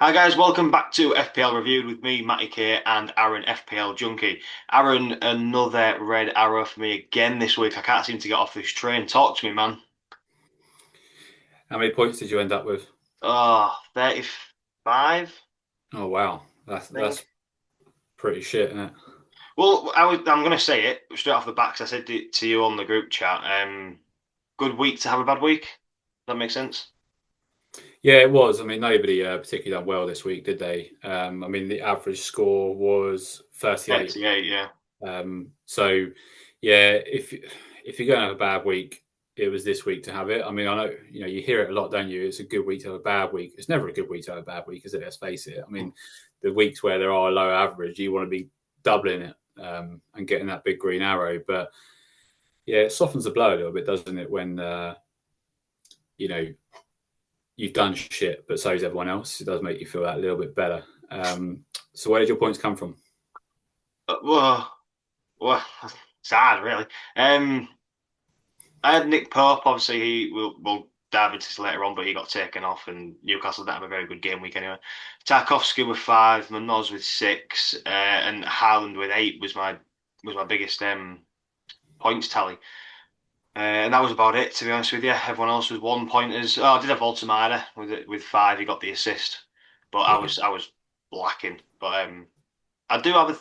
Hi guys, welcome back to FPL Reviewed with me, Matty K, and Aaron, FPL Junkie. Aaron, another red arrow for me again this week. I can't seem to get off this train. Talk to me, man. How many points did you end up with? Oh, 35, Oh wow, I think. that's pretty shit, isn't it? Well, I'm going to say it straight off the bat 'cause I said it to you on the group chat. Good week to have a bad week. Does that make sense? Yeah, it was. I mean, nobody particularly done well this week, did they? I mean, the average score was 38. 38, yeah. So, yeah, if you're going to have a bad week, it was this week to have it. I mean, I know you hear it a lot, don't you? It's a good week to have a bad week. It's never a good week to have a bad week, is it? Let's face it. I mean, the weeks where there are low average, you want to be doubling it and getting that big green arrow. But yeah, it softens the blow a little bit, doesn't it? When you know you've done shit, but so is everyone else. It does make you feel that a little bit better. So where did your points come from? Well, well, sad, really. Um, I had Nick Pope. Obviously, we'll dive into this later on, but he got taken off, and Newcastle didn't have a very good game week anyway. Tarkowski with 5, Munoz with 6, and Haaland with 8 was my biggest points tally. And that was about it, to be honest with you. Everyone else was 1 pointers. Oh, I did have Voltemada with 5. He got the assist, but I Yeah, was I was lacking. But I do have a,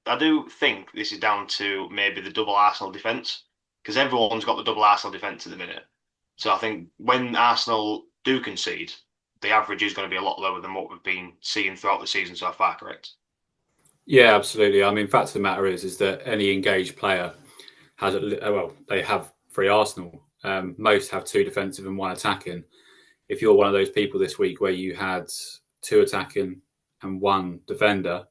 I do think this is down to maybe the double Arsenal defence because everyone's got the double Arsenal defence at the minute. So I think when Arsenal do concede, the average is going to be a lot lower than what we've been seeing throughout the season so far. Correct? yeah, absolutely. I mean, fact of the matter is that any engaged player has well, they have three Arsenal. Most have two defensive and one attacking. If you're one of those people this week where you had two attacking and one defender,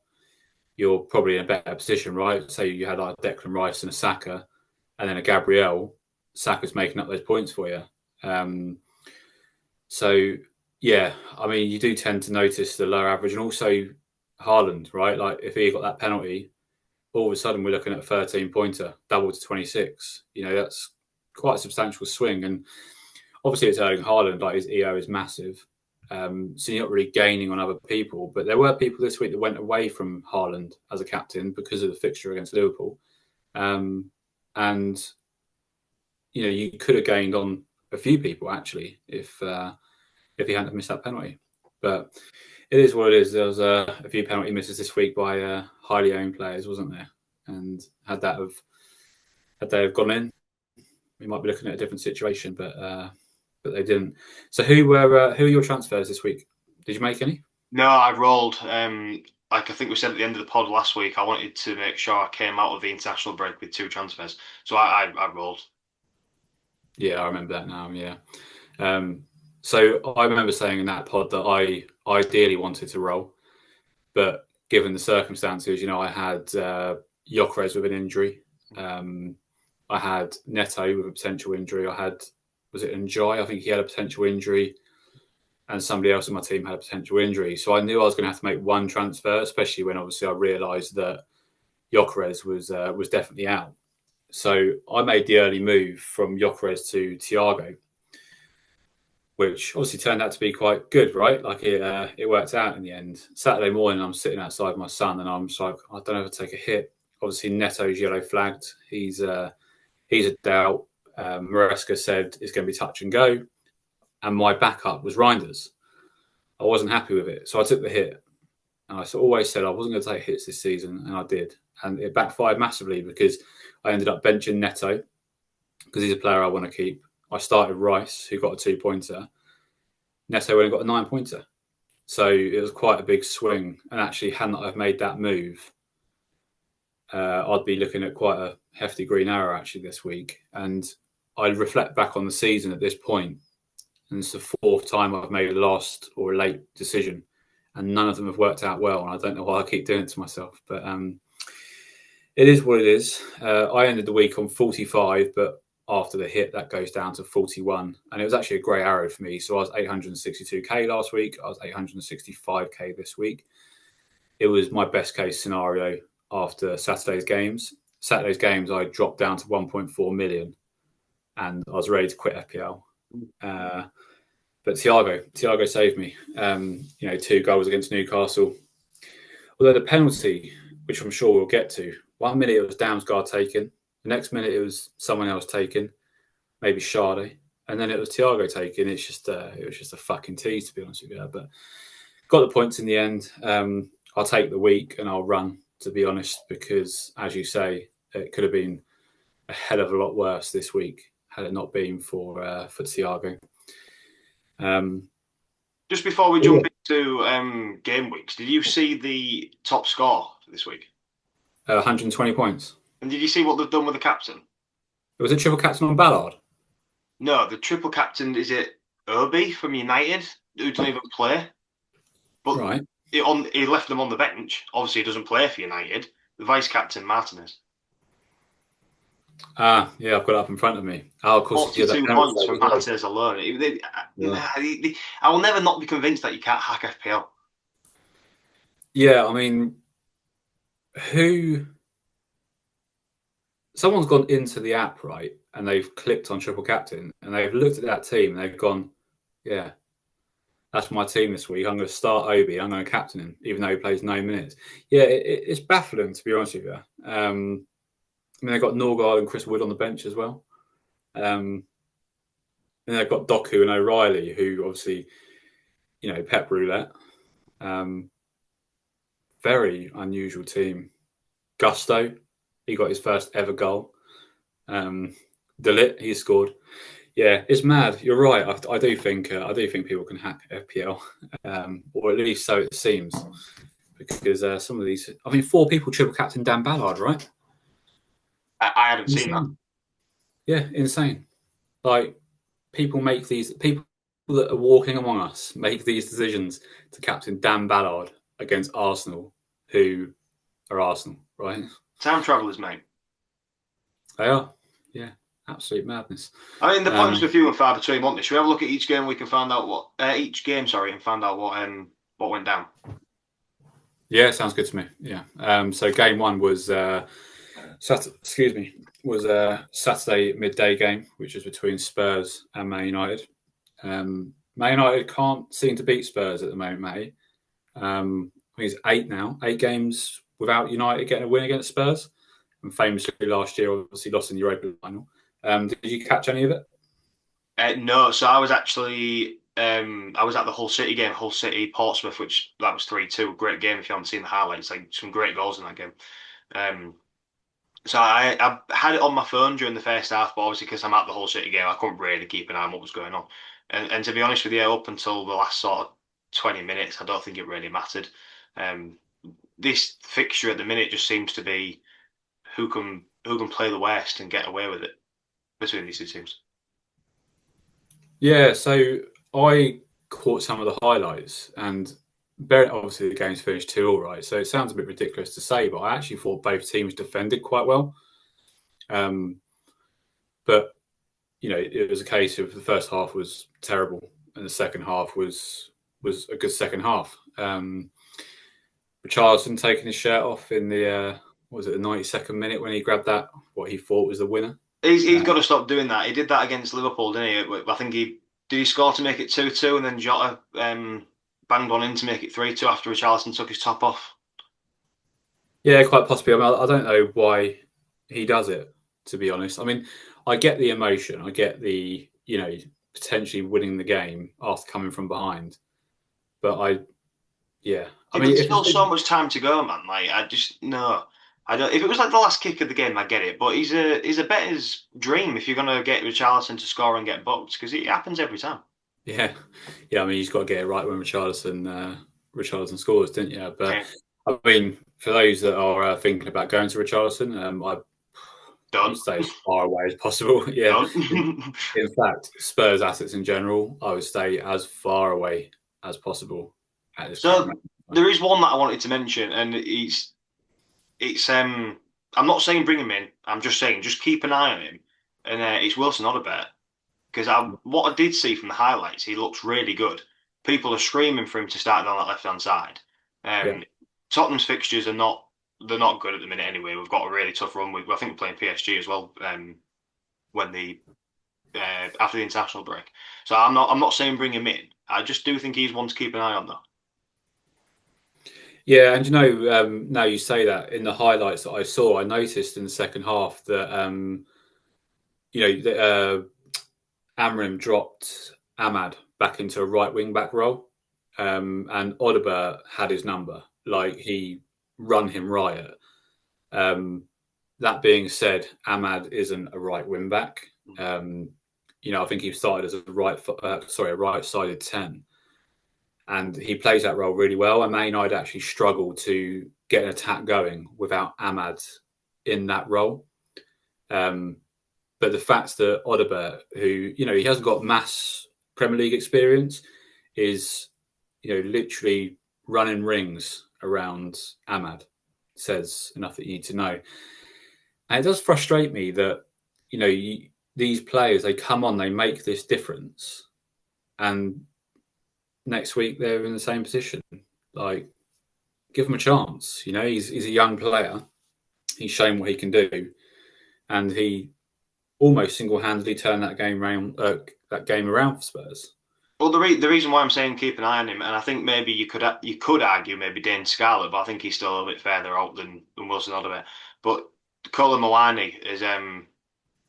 you're probably in a better position, right? Say you had like Declan Rice and a Saka, and then a Gabriel. Saka's making up those points for you. Um, So yeah, I mean, you do tend to notice the lower average, and also Haaland, right? Like if he got that penalty, all of a sudden we're looking at a 13 pointer, double to 26. That's quite a substantial swing, and obviously it's Erling Haaland. Like his EO is massive, so you're not really gaining on other people. But there were people this week that went away from Haaland as a captain because of the fixture against Liverpool, um, and you could have gained on a few people actually if he hadn't missed that penalty. But it is what it is. There was a few penalty misses this week by highly owned players, wasn't there? And had they have gone in, we might be looking at a different situation. But they didn't. So who are your transfers this week? Did you make any? No, I rolled. Like I think we said at the end of the pod last week, I wanted to make sure I came out of the international break with 2 transfers, so I rolled. Yeah, I remember that now. Yeah. Um, so I remember saying in that pod that I ideally wanted to roll, but given the circumstances, I had Gyökeres with an injury. Um, I had Neto with a potential injury. I had, was it Njai? I think he had a potential injury, and somebody else in my team had a potential injury. So I knew I was going to have to make one transfer, especially when obviously I realised that Gyökeres was definitely out. So I made the early move from Gyökeres to Thiago, which obviously turned out to be quite good, right? Like it worked out in the end. Saturday morning, I'm sitting outside my son, and I'm just like, I don't know if I take a hit. Obviously, Neto's yellow flagged. He's a doubt. Maresca said it's going to be touch and go, and my backup was Reinders. I wasn't happy with it, so I took the hit. And I always said I wasn't going to take hits this season, and I did, and it backfired massively because I ended up benching Neto because he's a player I want to keep. I started Rice, who got a 2 pointer. Neto only got a 9 pointer. So it was quite a big swing. And actually, hadn't I made that move, I'd be looking at quite a hefty green arrow actually this week. And I reflect back on the season at this point, and it's the fourth time I've made a last or a late decision, and none of them have worked out well. And I don't know why I keep doing it to myself, but it is what it is. I ended the week on 45, but after the hit, that goes down to 41. And it was actually a grey arrow for me. So I was 862k last week. I was 865k this week. It was my best case scenario after Saturday's games. Saturday's games, I dropped down to 1.4 million and I was ready to quit FPL. Uh, But Thiago saved me. 2 goals against Newcastle. Although the penalty, which I'm sure we'll get to, 1 minute it was Damsgaard taken, the next minute it was someone else taken, maybe Sade, and then it was Thiago taken. It was just a fucking tease, to be honest with you. But got the points in the end. I'll take the week and I'll run, to be honest, because as you say, it could have been a hell of a lot worse this week had it not been for Thiago. Just before we jump into game weeks, did you see the top score for this week? 120 points. And did you see what they've done with the captain? It was a triple captain on Ballard. No, the triple captain is it Obi from United, who doesn't even play. But right. He left them on the bench. Obviously, he doesn't play for United. The vice captain, Martinez. Yeah, I've got it up in front of me. Of course, 42 points from Martinez alone. I will never not be convinced that you can't hack FPL. Yeah, I mean, someone's gone into the app, right, and they've clicked on triple captain, and they've looked at that team, and they've gone, yeah, that's my team this week. I'm going to start Obi. I'm going to captain him, even though he plays 9 minutes. Yeah, it's baffling, to be honest with you. I mean, they've got Norgard and Chris Wood on the bench as well. And they've got Doku and O'Reilly, who obviously, Pep Roulette. Very unusual team. Gusto, he got his first ever goal. Delit, he scored. Yeah, it's mad. You're right. I do think people can hack FPL, or at least so it seems, because some of these. I mean, 4 people triple captain Dan Ballard, right? I hadn't seen that. Yeah, insane. Like people that are walking among us make these decisions to captain Dan Ballard against Arsenal, who are Arsenal, right? Time travellers, mate. They are. Yeah. Absolute madness. I mean, the points were few and far between, weren't they? Should we have a look at each game? We can find out and find out what went down. Yeah, sounds good to me. Yeah. So game 1 was Saturday midday game, which was between Spurs and Man United. Man United can't seem to beat Spurs at the moment, Matty. I think it's 8 now, 8 games without United getting a win against Spurs. And famously last year, obviously lost in the Europa final. Did you catch any of it? No, so I was actually I was at the Hull City game, Hull City Portsmouth, which that was 3-2. Great game if you haven't seen the highlights. Like some great goals in that game. So I had it on my phone during the first half, but obviously because I'm at the Hull City game, I couldn't really keep an eye on what was going on. And to be honest with you, up until the last sort of 20 minutes, I don't think it really mattered. This fixture at the minute just seems to be who can play the worst and get away with it between these two teams. Yeah, so I caught some of the highlights, and obviously the game's finished 2-2, right? So it sounds a bit ridiculous to say, but I actually thought both teams defended quite well. But it was a case of the first half was terrible, and the second half was a good second half. Richarlison taking his shirt off in the the 92nd minute when he grabbed that what he thought was the winner. He's got to stop doing that. He did that against Liverpool, didn't he? I think did he score to make it 2-2, and then Jota banged one in to make it 3-2 after Richarlison took his top off. Yeah, quite possibly. I mean, I don't know why he does it, to be honest. I mean, I get the emotion. I get the potentially winning the game after coming from behind, but there's still so much time to go, man. Like I just no. I don't. If it was like the last kick of the game, I get it. But he's a bettor's dream if you're going to get Richarlison to score and get booked, because it happens every time. Yeah. I mean, he's got to get it right when Richarlison scores, didn't you? But yeah. I mean, for those that are thinking about going to Richarlison, I'd stay as far away as possible. Yeah. In fact, Spurs assets in general, I would stay as far away as possible. So there is one that I wanted to mention, and I'm not saying bring him in. I'm just saying just keep an eye on him, and it's Wilson Odobert, because what I did see from the highlights, he looks really good. People are screaming for him to start down that left hand side. Tottenham's fixtures are not good at the minute anyway. We've got a really tough run. I think we're playing PSG as well when the after the international break. So I'm not saying bring him in. I just do think he's one to keep an eye on though. Yeah, and now you say that, in the highlights that I saw, I noticed in the second half that Amram dropped Ahmad back into a right wing back role, and Odobert had his number. Like, he run him riot. Um, that being said, Ahmad isn't a right wing back. I think he started as a right-sided 10, and he plays that role really well. And Man United actually struggle to get an attack going without Ahmad in that role. But the fact that Odobert, who he hasn't got mass Premier League experience, is literally running rings around Ahmad, says enough that you need to know. And it does frustrate me that these players, they come on, they make this difference, and next week they're in the same position. Like, give him a chance. He's a young player. He's shown what he can do, and he almost single-handedly turned that game around. That game around for Spurs. Well, the reason why I'm saying keep an eye on him, and I think maybe you could argue maybe Dane Scarlett, but I think he's still a little bit further out than Wilson Odobert. But Colin Mawani is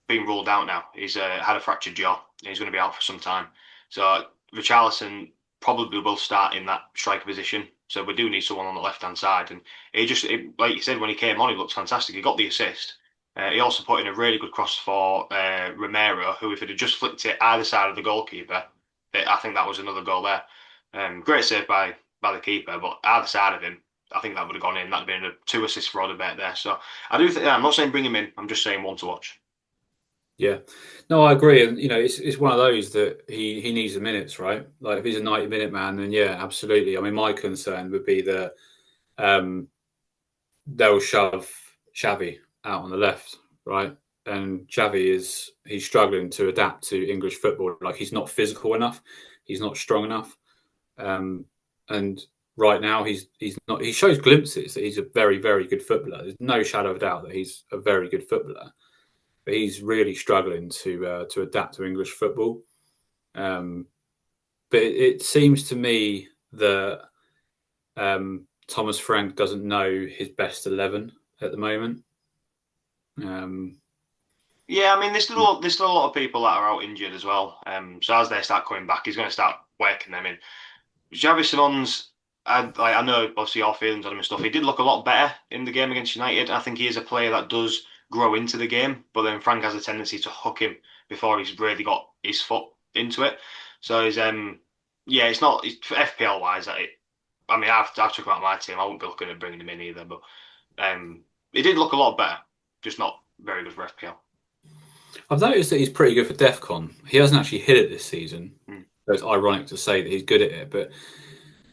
been ruled out now. He's had a fractured jaw. He's going to be out for some time. So Richarlison probably will start in that striker position. So we do need someone on the left hand side. And like you said, when he came on, he looked fantastic. He got the assist. He also put in a really good cross for Romero, who, if it had just flicked it either side of the goalkeeper, I think that was another goal there. Great save by the keeper, but either side of him, I think that would have gone in. That'd have been 2 assists for Odobert there. So I do think, I'm not saying bring him in. I'm just saying one to watch. Yeah, no, I agree, and it's one of those that he needs the minutes, right? Like, if he's a 90-minute man, then yeah, absolutely. I mean, my concern would be that they'll shove Xavi out on the left, right? And Xavi he's struggling to adapt to English football. Like, he's not physical enough, he's not strong enough, and right now he's not. He shows glimpses that he's a very, very good footballer. There's no shadow of doubt that he's a very good footballer. But he's really struggling to adapt to English football. But it seems to me that Thomas Frank doesn't know his best 11 at the moment. Yeah, I mean, there's still a lot of people that are out injured as well. So as they start coming back, he's going to start working them in. Xavi Simons, I know obviously your feelings on him and stuff. He did look a lot better in the game against United. I think he is a player that does grow into the game, but then Frank has a tendency to hook him before he's really got his foot into it. So it's not for FPL wise. I mean, I've took him out of my team. I wouldn't be looking at bringing him in either, but he did look a lot better, just not very good for FPL. I've noticed that he's pretty good for DEFCON. He hasn't actually hit it this season. So it's ironic to say that he's good at it, but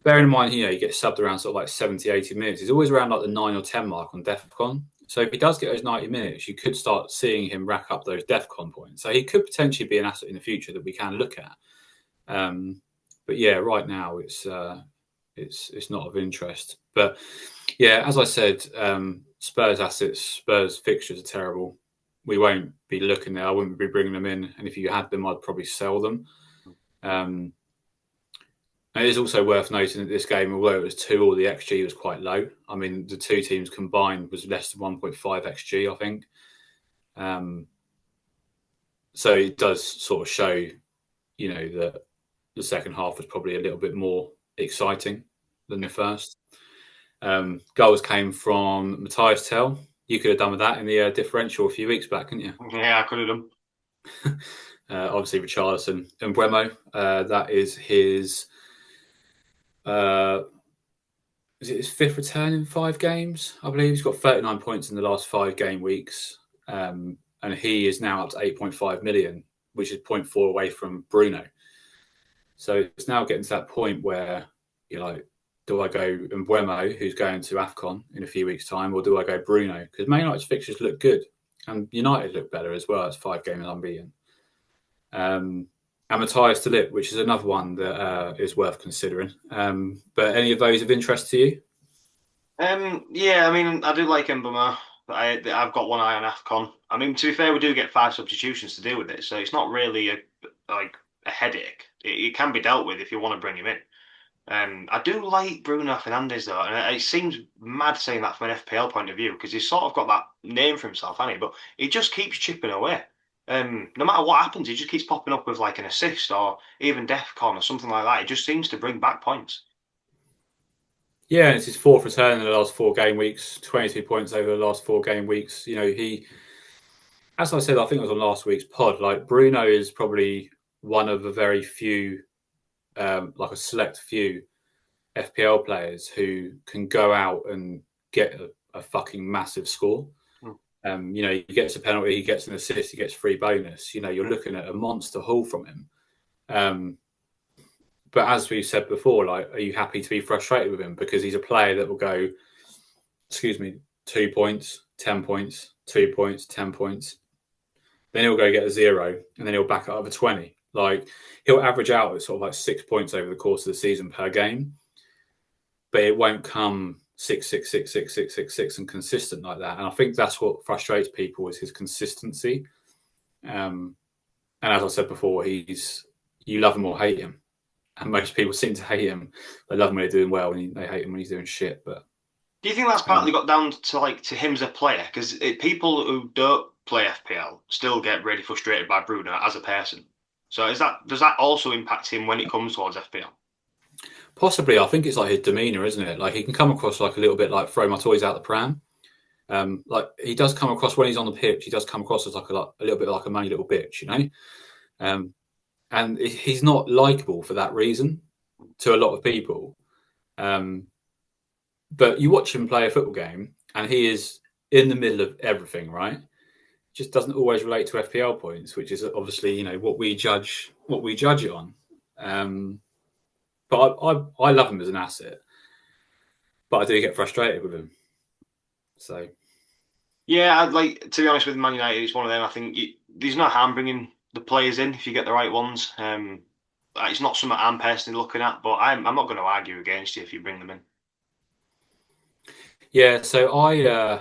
bearing in mind, he gets subbed around sort of like 70, 80 minutes. He's always around like the 9 or 10 mark on DEFCON. So if he does get those 90 minutes, you could start seeing him rack up those DEFCON points. So he could potentially be an asset in the future that we can look at. But yeah, right now it's not of interest. But yeah, as I said, Spurs assets, Spurs fixtures are terrible. We won't be looking there. I wouldn't be bringing them in, and if you had them, I'd probably sell them. And it is also worth noting that this game, although it was 2-2, the XG was quite low. I mean, the two teams combined was less than 1.5 XG, I think. So it does sort of show, that the second half was probably a little bit more exciting than the first. Goals came from Matthias Tell. You could have done with that in the differential a few weeks back, couldn't you? Yeah, I could have done. Obviously, Richarlison and Bremo. That is his. Is it his 5th return in 5 games? I believe he's got 39 points in the last 5 game weeks, and he is now up to 8.5 million, which is 0.4 away from Bruno. So it's now getting to that point where you're like, do I go Mbeumo, who's going to AFCON in a few weeks' time, or do I go Bruno? Because Man United's fixtures look good, and United look better as well. It's 5 games unbeaten. And Matthias de Ligt, which is another one that is worth considering. But any of those of interest to you? Yeah, I mean, I do like Mbeumo. I've got one eye on AFCON. I mean, to be fair, we do get 5 substitutions to deal with it, so it's not really a headache. It can be dealt with if you want to bring him in. I do like Bruno Fernandes though, and it seems mad saying that from an FPL point of view because he's sort of got that name for himself, hasn't he? But he just keeps chipping away. No matter what happens, he just keeps popping up with like an assist or even DEFCON or something like that. He just seems to bring back points. Yeah, and it's his fourth return in the last 4 game weeks, 22 points over the last 4 game weeks. As I said, I think it was on last week's pod, like Bruno is probably one of the very few, like a select few FPL players who can go out and get a fucking massive score. Mm. He gets a penalty, he gets an assist, he gets free bonus. You're looking at a monster haul from him. But as we said before, like, are you happy to be frustrated with him? Because he's a player that will go, 2 points, 10 points, 2 points, 10 points. Then he'll go get a 0, and then he'll back it up to 20. Like, he'll average out at sort of like 6 points over the course of the season per game, but it won't come 6, 6, 6, 6, 6, 6, 6 and consistent like that. And I think that's what frustrates people is his consistency. And as I said before, you love him or hate him. And most people seem to hate him. They love him when they're doing well, and they hate him when he's doing shit. But Do you think that's partly got down to him as a player? Because people who don't play FPL still get really frustrated by Bruno as a person. So does that also impact him when it comes towards FPL? possibly, I think it's like his demeanour, isn't it? Like, he can come across like a little bit like throw my toys out the pram. Like, he does come across when he's on the pitch. He does come across as like a little bit like a money little bitch, and he's not likable for that reason to a lot of people. But you watch him play a football game, and he is in the middle of everything, right? Just doesn't always relate to FPL points, which is obviously what we judge it on. But I love him as an asset, but I do get frustrated with him. So Yeah, I'd like to be honest with Man United. It's one of them. I think there's no harm bringing the players in if you get the right ones. It's not something I'm personally looking at, but I'm not going to argue against you if you bring them in. yeah, so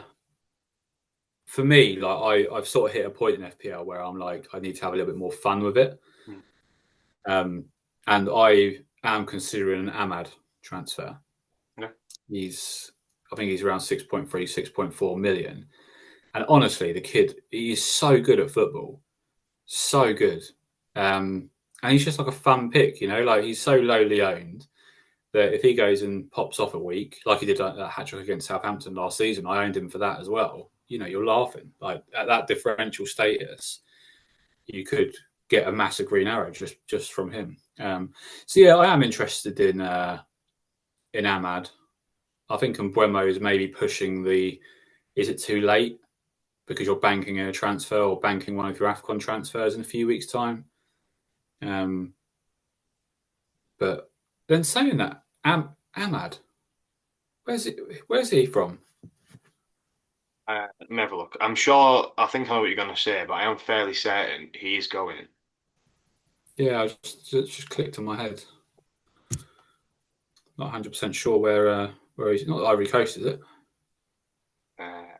for me, like I've sort of hit a point in FPL where I'm like I need to have a little bit more fun with it. Hmm. And I am considering an Ahmad transfer. Yeah. I think he's around 6.3, 6.4 million. And honestly, the kid, he is so good at football. So good. And he's just like a fun pick, like he's so lowly owned that if he goes and pops off a week, like he did that hat trick against Southampton last season, I owned him for that as well. You're laughing. Like, at that differential status, you could get a massive green arrow just from him. So yeah, I am interested in Ahmad. I think Mbeumo is maybe pushing is it too late because you're banking in a transfer or banking one of your AFCON transfers in a few weeks' time. But then saying that, Ahmad, where's he from? Let me have a look. I'm sure. I think I know what you're going to say, but I am fairly certain he is going. Yeah, I just clicked on my head. Not 100% sure where he's not Ivory Coast, is it?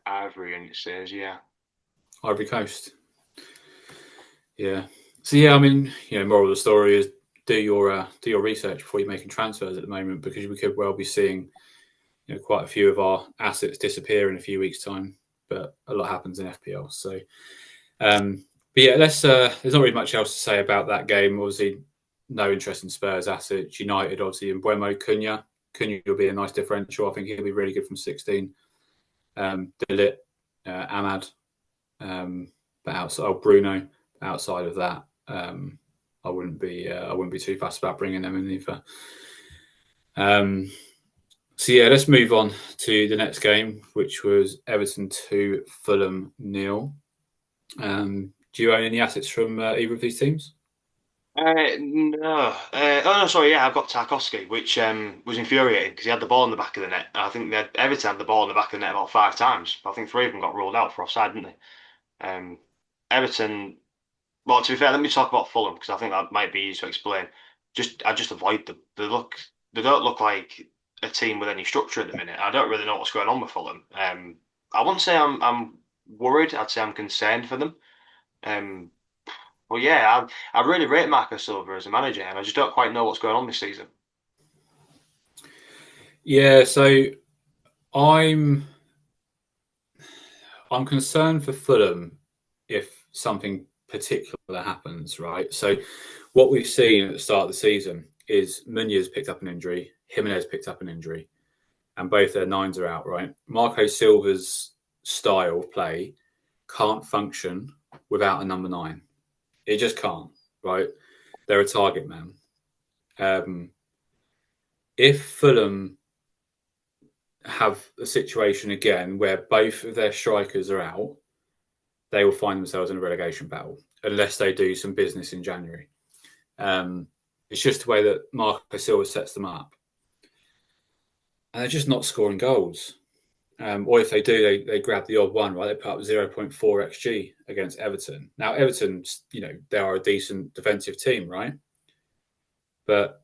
Ivory, and it says Ivory Coast. Yeah. So yeah, I mean, moral of the story is do your research before you're making transfers at the moment, because we could well be seeing quite a few of our assets disappear in a few weeks' time. But a lot happens in FPL. So, but yeah, there's not really much else to say about that game. Obviously, no interest in Spurs assets. United, obviously, in Mbeumo, Cunha will be a nice differential. I think he'll be really good from 16. Delit, Ahmad, but outside Bruno. Outside of that, I wouldn't be too fussed about bringing them in either. So yeah, let's move on to the next game, which was Everton 2, Fulham 0. Do you own any assets from either of these teams? No. Oh no, sorry. Yeah, I've got Tarkowski, which was infuriating because he had the ball in the back of the net. I think Everton had the ball in the back of the net about 5 times. I think 3 of them got ruled out for offside, didn't they? Everton. Well, to be fair, let me talk about Fulham because I think that might be easy to explain. I just avoid them. They don't look like a team with any structure at the minute. I don't really know what's going on with Fulham. I wouldn't say I'm worried. I'd say I'm concerned for them. Um, well, yeah, I really rate Marco Silva as a manager, and I just don't quite know what's going on this season. Yeah, so I'm I'm concerned for Fulham if something particular happens, right? So what we've seen at the start of the season is Munoz picked up an injury, Jimenez picked up an injury, and both their nines are out, right? Marco Silva's style of play can't function without a number nine. It just can't, right? They're a target man. Um, if Fulham have a situation again where both of their strikers are out, they will find themselves in a relegation battle unless they do some business in January. It's just the way that Marco Silva sets them up. And they're just not scoring goals. Or if they do, they grab the odd one, right? They put up 0.4 XG against Everton. Now, Everton, they are a decent defensive team, right? But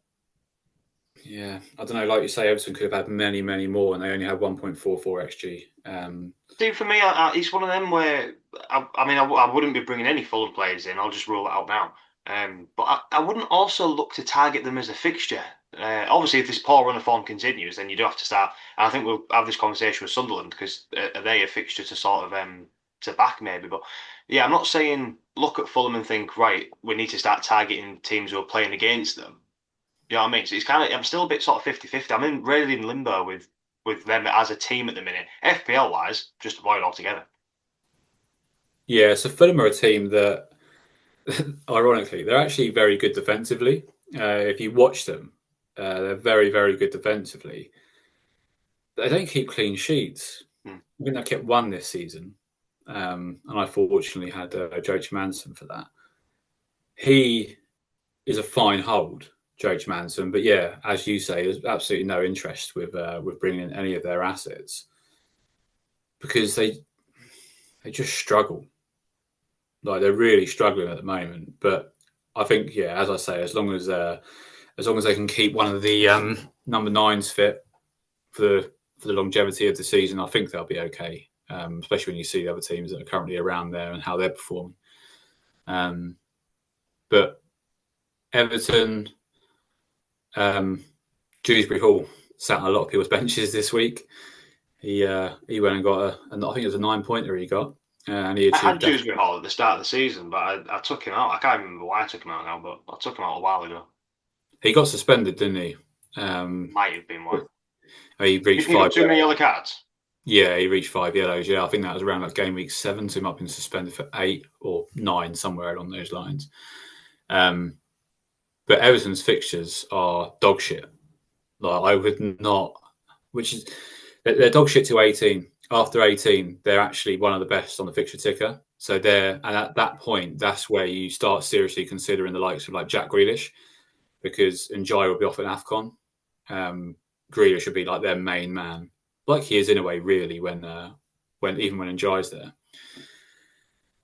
yeah, I don't know. Like you say, Everton could have had many, many more, and they only had 1.44 XG. See, for me, it's one of them where I mean, I wouldn't be bringing any Fulham players in. I'll just rule it out now. But I wouldn't also look to target them as a fixture. Obviously, if this poor run of form continues, then you do have to start. And I think we'll have this conversation with Sunderland because are they a fixture to sort of to back maybe? But yeah, I'm not saying look at Fulham and think right, we need to start targeting teams who are playing against them. You know what I mean? So it's kind of I'm still a bit sort of 50-50. I'm in really in limbo with them as a team at the minute. FPL wise, just avoid altogether. Yeah, so Fulham are a team that, ironically, they're actually very good defensively. If you watch them, they're very, very good defensively. They don't keep clean sheets. Hmm. I think they kept one this season, and I fortunately had Joe Manson for that. He is a fine hold, Joe Manson, but yeah, as you say, there's absolutely no interest with bringing in any of their assets because they just struggle. Like they're really struggling at the moment. But I think, yeah, as I say, as long as they can keep one of the number nines fit for the longevity of the season, I think they'll be okay. Especially when you see the other teams that are currently around there and how they're performing. But Everton, Dewsbury Hall sat on a lot of people's benches this week. He went and got I think it was a 9-pointer he got, and he I had achieved that. Dewsbury Hall at the start of the season, but I took him out. I can't remember why I took him out now, but I took him out a while ago. He got suspended, didn't he? Might have been why. He You reached think he got five. too many yellow cards? Yeah, he reached 5 yellows. Yeah, I think that was around like game week 7. So he might have been suspended for 8 or 9, somewhere along those lines. Um, but Everton's fixtures are dog shit. Like I would not, which is they're dog shit to 18. After 18, they're actually one of the best on the fixture ticker. So and at that point, that's where you start seriously considering the likes of like Jack Grealish, because Njai will be off at AFCON. Grealish should be like their main man, like he is in a way, really, when even when Njai's there.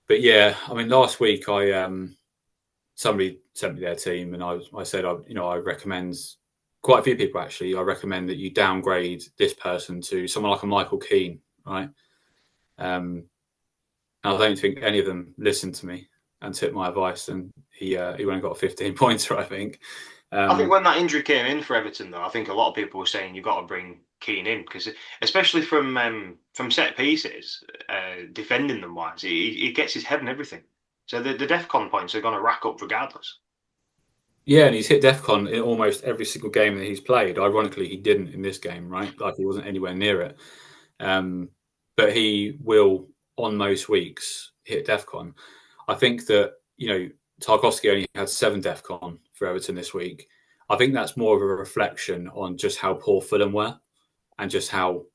But yeah, I mean, last week somebody sent me their team, and I said I recommend quite a few people actually. I recommend that you downgrade this person to someone like a Michael Keane, right? And I don't think any of them listened to me and took my advice, and he went and got a 15 pointer, I think. I think Um, when that injury came in for Everton, though, I think a lot of people were saying you've got to bring Keane in because, especially from set pieces, defending them wise, he gets his head and everything. So the DefCon points are going to rack up regardless. Yeah, and he's hit DEFCON in almost every single game that he's played. Ironically, he didn't in this game, right? Like he wasn't anywhere near it. Um, but he will, on most weeks, hit DEFCON. I think that, Tarkovsky only had 7 DEFCON for Everton this week. I think that's more of a reflection on just how poor Fulham were and just how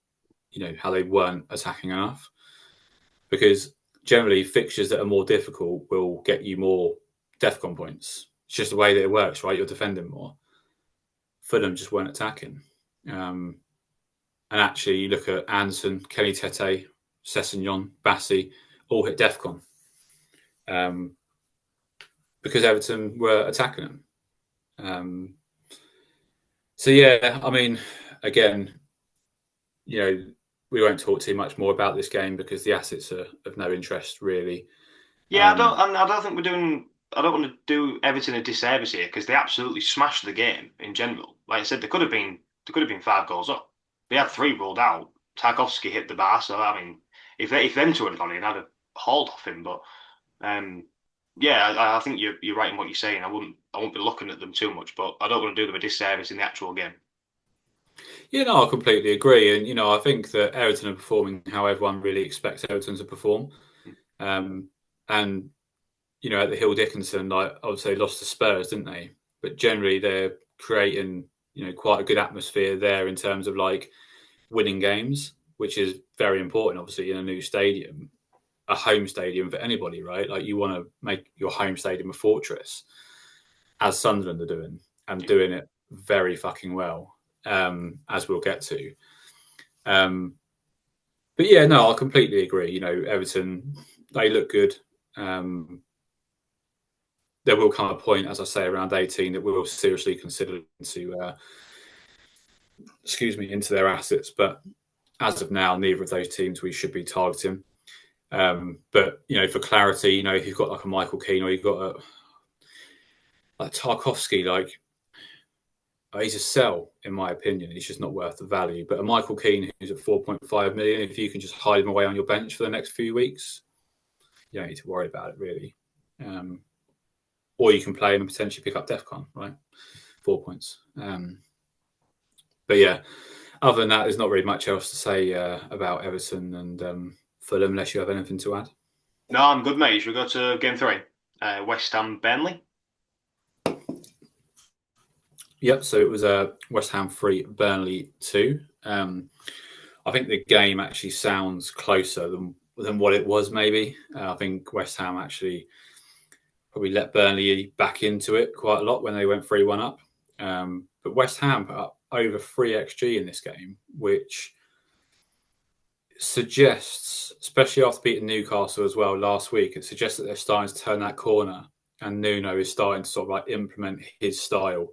they weren't attacking enough. Because generally, fixtures that are more difficult will get you more DEFCON points. It's just the way that it works, right? You're defending more. Fulham just weren't attacking. And actually, you look at Anderson, Kenny Tete, Sessegnon, Bassi, all hit DEFCON because Everton were attacking them. So, yeah, I mean, again, we won't talk too much more about this game because the assets are of no interest really. Yeah, I don't think we're doing. I don't want to do Everton a disservice here because they absolutely smashed the game in general. Like I said, they could have been 5 goals up. They had 3 ruled out. Tarkovsky hit the bar, so I mean, if them two had gone in, I'd have hauled off him. But um, yeah, I think you're right in what you're saying. I wouldn't be looking at them too much, but I don't want to do them a disservice in the actual game. Yeah, no, I completely agree. And, I think that Everton are performing how everyone really expects Everton to perform. Um, and, at the Hill Dickinson, like, obviously they lost to Spurs, didn't they? But generally they're creating, quite a good atmosphere there in terms of like winning games, which is very important, obviously, in a new stadium, a home stadium for anybody, right? Like you want to make your home stadium a fortress, as Sunderland are doing, and doing it very fucking well, as we'll get to. But yeah, no, I completely agree. Everton, they look good. There will come a point, as I say, around 18 that we'll seriously consider into their assets. But as of now, neither of those teams we should be targeting. But for clarity, if you've got like a Michael Keane or you've got like Tarkovsky, like he's a sell in my opinion. He's just not worth the value. But a Michael Keane who's at 4.5 million, if you can just hide him away on your bench for the next few weeks, you don't need to worry about it really. Or you can play him and potentially pick up Defcon, right? 4 points. But yeah, other than that, there's not really much else to say about Everton and Fulham, unless you have anything to add. No, I'm good, mate. Should we go to game 3? West Ham Burnley. Yep, so it was West Ham 3, Burnley 2. I think the game actually sounds closer than what it was, maybe. I think West Ham actually probably let Burnley back into it quite a lot when they went 3-1 up. But West Ham put up over 3 XG in this game, which suggests, especially after beating Newcastle as well last week, it suggests that they're starting to turn that corner and Nuno is starting to sort of like implement his style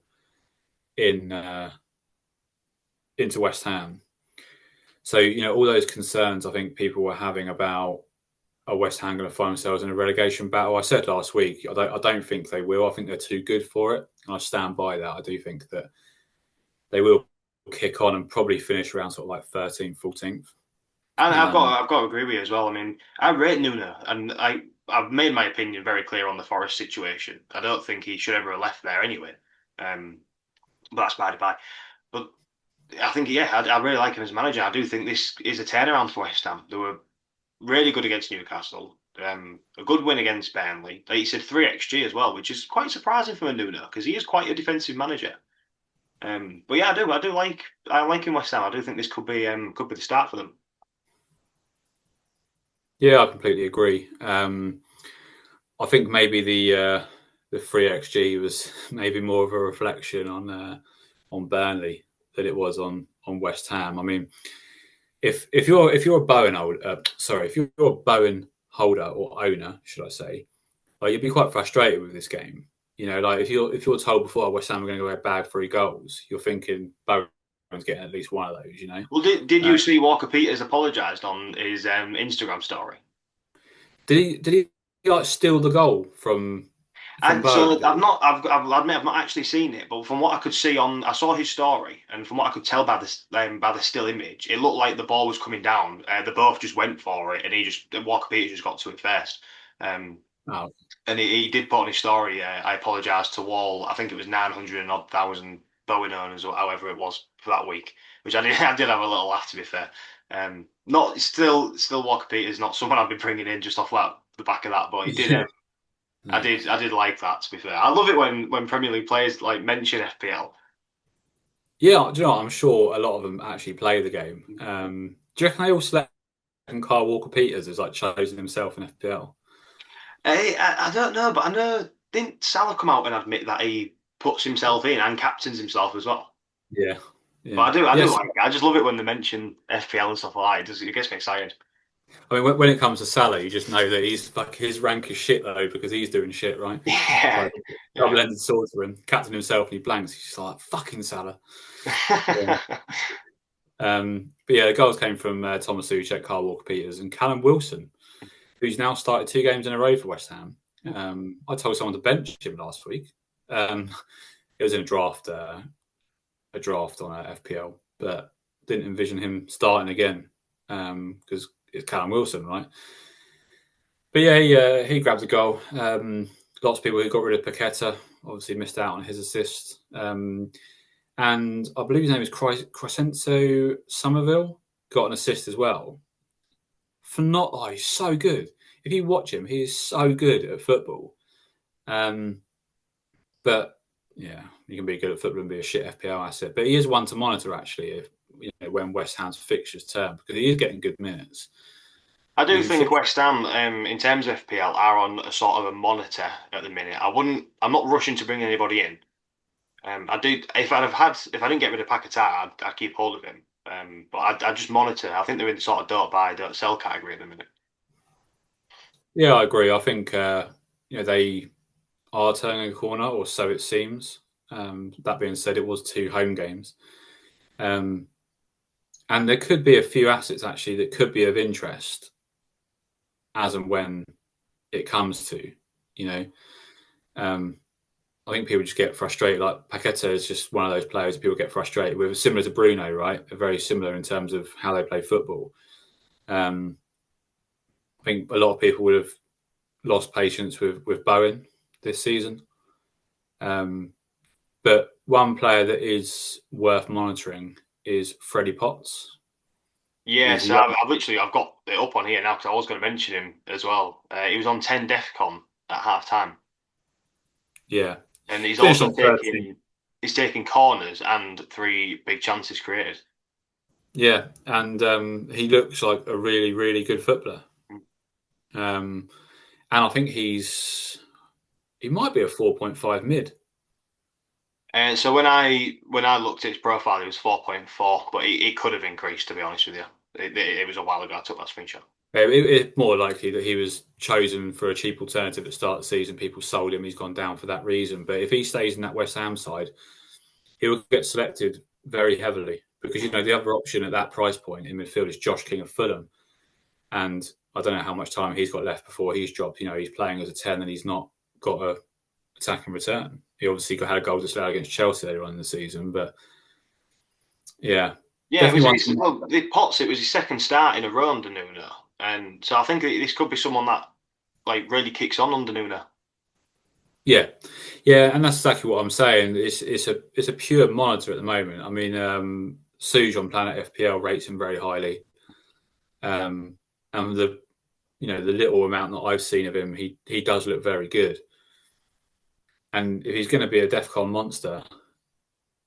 into West Ham. So, all those concerns I think people were having about West Ham going to find themselves in a relegation battle. I said last week, I don't think they will. I think they're too good for it. And I stand by that. I do think that they will kick on and probably finish around sort of like 13th, 14th. And I've got to agree with you as well. I mean, I rate Nuno, and I've made my opinion very clear on the Forest situation. I don't think he should ever have left there anyway. But that's by the by. But I think, I really like him as manager. I do think this is a turnaround for West Ham. They were really good against Newcastle. A good win against Burnley. Like you said, 3 XG as well, which is quite surprising for a Nuno because he is quite a defensive manager. But yeah, I like him West Ham. I do think this could be the start for them. Yeah, I completely agree. I think maybe the 3 XG was maybe more of a reflection on Burnley than it was on West Ham. I mean, if you're a Bowen holder, if you're a Bowen holder or owner, should I say, like you'd be quite frustrated with this game. Like if you're told before West Ham are going to go bag 3 goals, you're thinking Bowen's getting at least one of those. Well, did you see Walker Peters apologised on his Instagram story? Did he like steal the goal from And Bowen? so I'll admit I've not actually seen it, but from what I could see I saw his story, and from what I could tell by the still image, it looked like the ball was coming down. They both just went for it, and Walker Peters just got to it first. And he did put on his story, I apologise to all, I think it was 900 and odd thousand Bowen owners or however it was for that week, which I did have a little laugh, to be fair. Not still Walker Peters, not someone I've been bringing in just off the back of that, but he did. I did like that, to be fair. I love it when Premier League players like mention FPL. Yeah, do you know what? I'm sure a lot of them actually play the game. Do you reckon they all select Kyle Walker Peters as like chosen himself in FPL? I don't know, but I know didn't Salah come out and admit that he puts himself in and captains himself as well. Yeah. But I do like it. I just love it when they mention FPL and stuff like that. It gets me excited. I mean, when it comes to Salah, you just know that he's like his rank is shit though because he's doing shit, right? Yeah. Double-ended sword for him, captain himself, and he blanks. He's just like fucking Salah. Yeah. But yeah, the goals came from Thomas Soucek, Carl Walker-Peters, and Callum Wilson, who's now started 2 games in a row for West Ham. I told someone to bench him last week. It was in a draft on FPL, but didn't envision him starting again because it's Callum Wilson, right? But yeah, he grabbed a goal. Lots of people who got rid of Paqueta obviously missed out on his assist. And I believe his name is Crescenzo Somerville, got an assist as well. He's so good. If you watch him, he is so good at football. But yeah, you can be good at football and be a shit FPL asset. But he is one to monitor actually, when West Ham's fixtures turn, because he is getting good minutes. I do think West Ham, in terms of FPL, are on a sort of a monitor at the minute. I'm not rushing to bring anybody in. I did. If I didn't get rid of Paquetá, I'd keep hold of him. But I just monitor. I think they're in the sort of don't buy, don't sell category at the minute. Yeah, I agree. I think they are turning a corner, or so it seems. That being said, it was 2 home games, and there could be a few assets actually that could be of interest as and when it comes to, I think people just get frustrated. Like Paqueta is just one of those players that people get frustrated with, similar to Bruno, right? They're very similar in terms of how they play football. I think a lot of people would have lost patience with Bowen this season. But one player that is worth monitoring is Freddie Potts. Yeah, so I've got it up on here now because I was going to mention him as well. He was on 10 DEFCON at half time. Yeah, and he's also taking corners and 3 big chances created. Yeah, and he looks like a really, really good footballer. And I think he might be a 4.5 mid. So when I looked at his profile, it was 4.4, but it could have increased, to be honest with you. It was a while ago I took that screenshot. It's more likely that he was chosen for a cheap alternative at the start of the season. People sold him. He's gone down for that reason. But if he stays in that West Ham side, he will get selected very heavily because, the other option at that price point in midfield is Josh King of Fulham. And I don't know how much time he's got left before he's dropped. He's playing as a 10 and he's not got a attack and return. He obviously had a goal disallowed against Chelsea earlier on in the season, but yeah. Yeah, the Potts, it was his second start in a row under Nuno. And so I think this could be someone that really kicks on under Nuno. Yeah, and that's exactly what I'm saying. It's a pure monitor at the moment. I mean, Suj on Planet FPL rates him very highly. And the little amount that I've seen of him, he does look very good. And if he's going to be a DEFCON monster,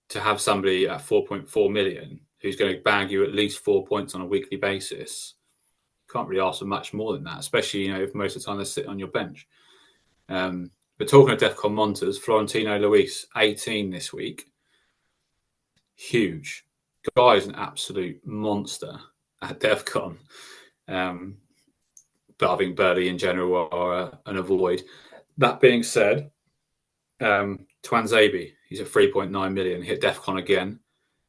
to have somebody at 4.4 million who's going to bag you at least 4 points on a weekly basis, you can't really ask for much more than that, especially if most of the time they're sitting on your bench. But talking of DEFCON monsters, Florentino Luis, 18 this week. Huge. Guy's an absolute monster at DEFCON. But I think Birdie in general are an avoid. That being said, Twanzebe, he's at 3.9 million, hit DEFCON again,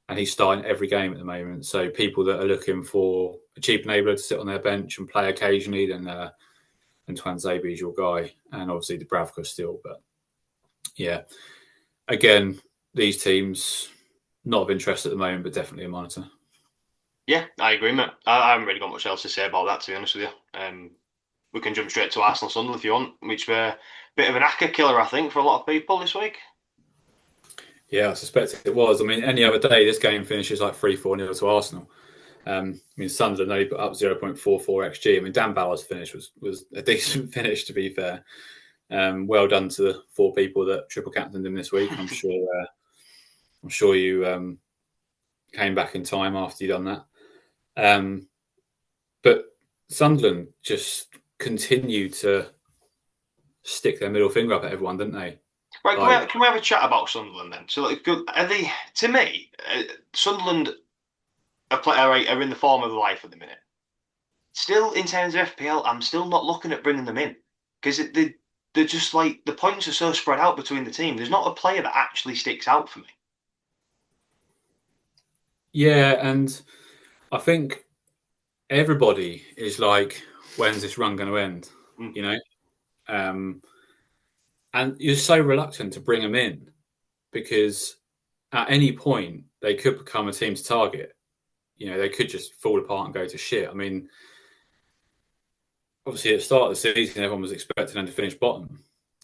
and he's starting every game at the moment. So people that are looking for a cheap enabler to sit on their bench and play occasionally, then Twanzebe is your guy. And obviously Dubravka still. But yeah, again, these teams, not of interest at the moment, but definitely a monitor. Yeah, I agree, mate. I haven't really got much else to say about that, to be honest with you. We can jump straight to Arsenal Sunderland if you want, which were a bit of an acca killer, I think, for a lot of people this week. Yeah, I suspect it was. I mean, any other day, this game finishes like 3-4-0 to Arsenal. I mean, Sunderland only put up 0.44 XG. I mean, Dan Bauer's finish was a decent finish, to be fair. Well done to the 4 people that triple captained him this week. I'm sure you came back in time after you done that. But Sunderland just continued to stick their middle finger up at everyone, didn't they? Right, can we have a chat about Sunderland then? So, are they? To me, Sunderland are in the form of life at the minute. Still, in terms of FPL, I'm still not looking at bringing them in because they're just the points are so spread out between the team. There's not a player that actually sticks out for me. Yeah, and I think everybody is like, when's this run going to end? Mm. You know, um, and you're so reluctant to bring them in because at any point they could become a team to target. You know, they could just fall apart and go to shit. I mean, obviously at the start of the season, everyone was expecting them to finish bottom.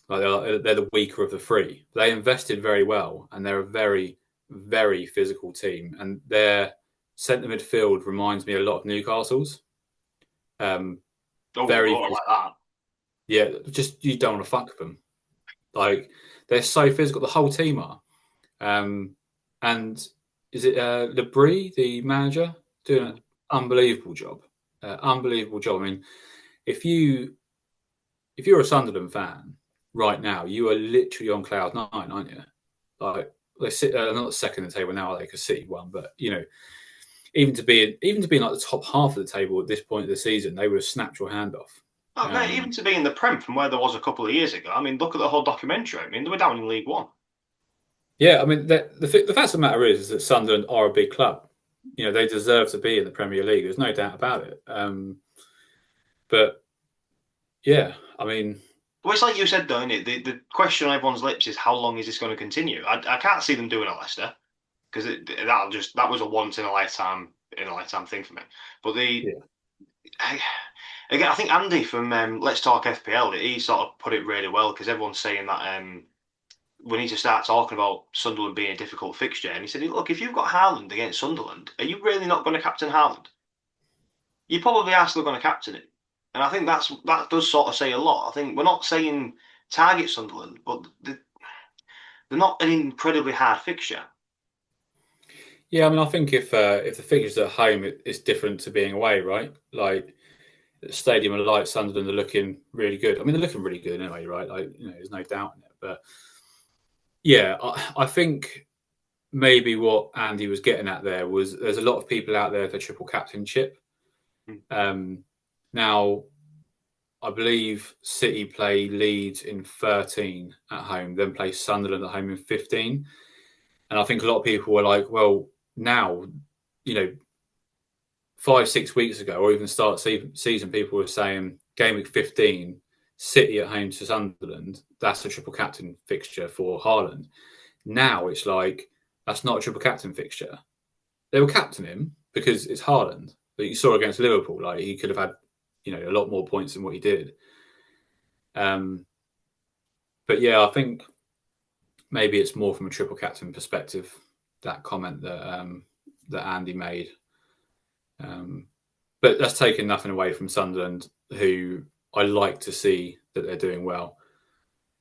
Like they're the weaker of the three. They invested very well, and they're a very, very physical team. And their centre midfield reminds me a lot of Newcastle's. Um, Oh very, Lord, like that. yeah. Just you don't want to fuck with them. Like they're so physical. The whole team are. And is it Labrie, the manager, doing an unbelievable job? Unbelievable job. I mean, if you if you're a Sunderland fan right now, you are literally on cloud nine, aren't you? Like they sit not second in the table now, are they? Because City won, but you know, even to be in like the top half of the table at this point of the season, they would have snapped your hand off. Oh, mate, even to be in the Prem from where there was a couple of years ago. I mean, look at the whole documentary. I mean, they were down in League One. Yeah, I mean, the fact of the matter is that Sunderland are a big club. You know, they deserve to be in the Premier League. There's no doubt about it. But yeah, I mean, Well, it's like you said, though, isn't it? The question on everyone's lips is how long is this going to continue? I can't see them doing a Leicester because that was a once in a lifetime thing for me. But yeah, I, again, I think Andy from Let's Talk FPL, he sort of put it really well because everyone's saying that we need to start talking about Sunderland being a difficult fixture. And he said, look, if you've got Haaland against Sunderland, are you really not going to captain Haaland? You probably are still going to captain it. And I think that does sort of say a lot. I think we're not saying target Sunderland, but they're not an incredibly hard fixture. yeah. I mean, I think if the fixtures at home, it's different to being away, right? Like the Stadium of Light, Sunderland are looking really good. I mean, they're looking really good anyway, right? Like you know, there's no doubt in it. But yeah, I think maybe what Andy was getting at there was there's a lot of people out there for triple captainship. Mm. Um, now I believe City play Leeds in 13 at home, then play Sunderland at home in 15. And I think a lot of people were like, well, now, you know, 5, 6 weeks ago, or even start season, people were saying game week 15, City at home to Sunderland, that's a triple captain fixture for Haaland. Now it's like, that's not a triple captain fixture. They will captain him because it's Haaland. But you saw against Liverpool, like he could have had, you know, a lot more points than what he did. Um, but yeah, I think maybe it's more from a triple captain perspective, that comment that Andy made. But that's taken nothing away from Sunderland, who I like to see that they're doing well.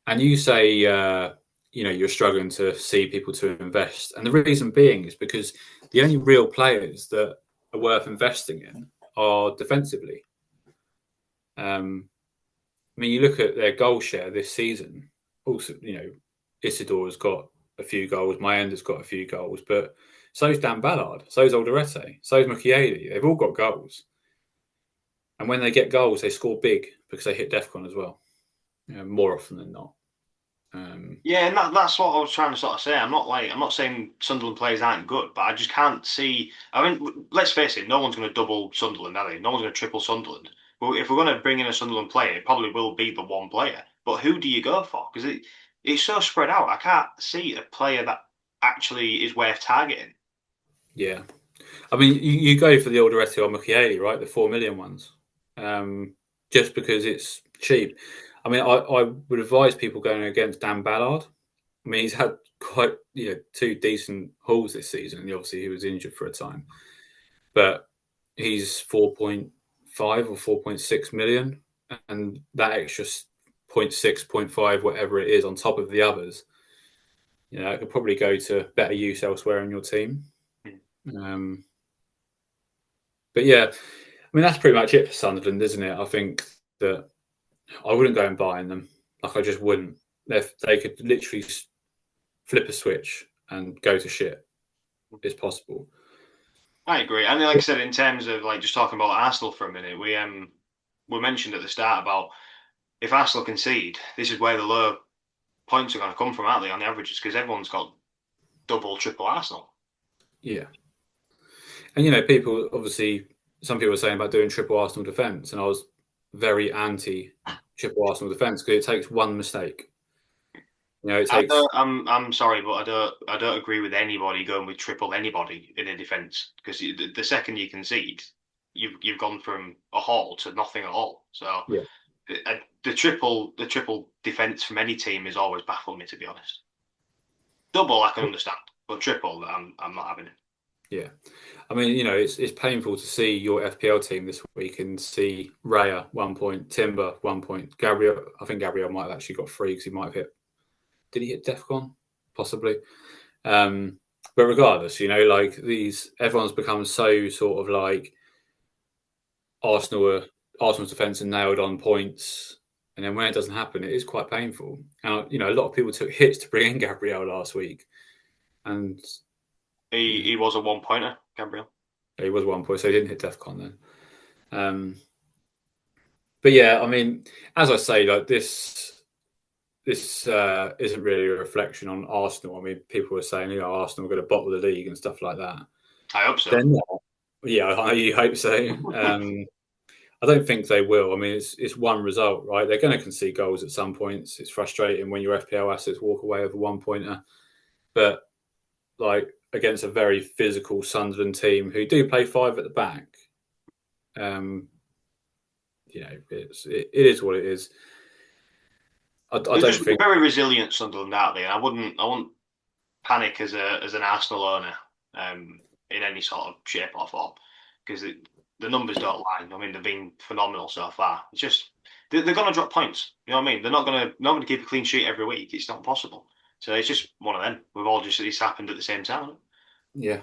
And you say, you know, you're struggling to see people to invest, and the reason being is because the only real players that are worth investing in are defensively. I mean, you look at their goal share this season. Also, you know, Isidore's got a few goals. Mayenda's got a few goals, but so's Dan Ballard, so's Alderete, so's Mukiele. They've all got goals, and when they get goals, they score big because they hit Defcon as well, you know, more often than not. Yeah, and that's what I was trying to sort of say. I'm not saying Sunderland players aren't good, but I just can't see. I mean, let's face it, no one's going to double Sunderland, are they? No one's going to triple Sunderland. Well, if we're going to bring in a Sunderland player, it probably will be the one player. But who do you go for? Because it's so spread out. I can't see a player that actually is worth targeting. yeah, I mean, you go for the Alderete or Mukiele, right? The 4 million ones, um, just because it's cheap. I mean, I would advise people going against Dan Ballard. I mean, he's had quite two decent hauls this season. And obviously, he was injured for a time, but he's 4.5 or 4.6 million, and that extra 0.6, 0.5, whatever it is, on top of the others, it could probably go to better use elsewhere in your team. Um, but yeah, I mean that's pretty much it for Sunderland, isn't it? I think that I wouldn't go and buy them. Like I just wouldn't. They could literally flip a switch and go to shit. It's possible. I agree. And like I said, in terms of like just talking about Arsenal for a minute, we mentioned at the start about if Arsenal concede, this is where the low points are going to come from, aren't they, on the averages? Because everyone's got double, triple Arsenal. Yeah. And people obviously, some people were saying about doing triple Arsenal defence, and I was very anti triple Arsenal defence because it takes one mistake. It takes. I'm sorry, but I don't agree with anybody going with triple anybody in a defence because the second you concede, you've gone from a haul to nothing at all. So Yeah. the triple defence from any team is always baffled me, to be honest. Double I can understand, but triple I'm not having it. Yeah, I mean, it's painful to see your FPL team this week and see Raya 1 point, Timber 1 point, Gabriel. I think Gabriel might have actually got 3 because he might have hit. Did he hit DEFCON? Possibly. But regardless, like everyone's become so sort of like Arsenal's defence and nailed on points, and then when it doesn't happen, it is quite painful. And a lot of people took hits to bring in Gabriel last week, and he was a 1 pointer, Gabriel. He was 1 point, so he didn't hit DEFCON then. But yeah, I mean, as I say, like this isn't really a reflection on Arsenal. I mean, people were saying, Arsenal are going to bottle the league and stuff like that. I hope so. They're not. Yeah, I hope so. I don't think they will. I mean, it's one result, right? They're going to concede goals at some points. It's frustrating when your FPL assets walk away with a 1 pointer, but like against a very physical Sunderland team who do play 5 at the back, it is what it is. I don't think very resilient Sunderland out there. I wouldn't panic as an Arsenal owner in any sort of shape or form because the numbers don't lie. I mean, they've been phenomenal so far. It's just they're going to drop points. You know what I mean? They're not going to keep a clean sheet every week. It's not possible. So it's just one of them. It's happened at the same time. Yeah,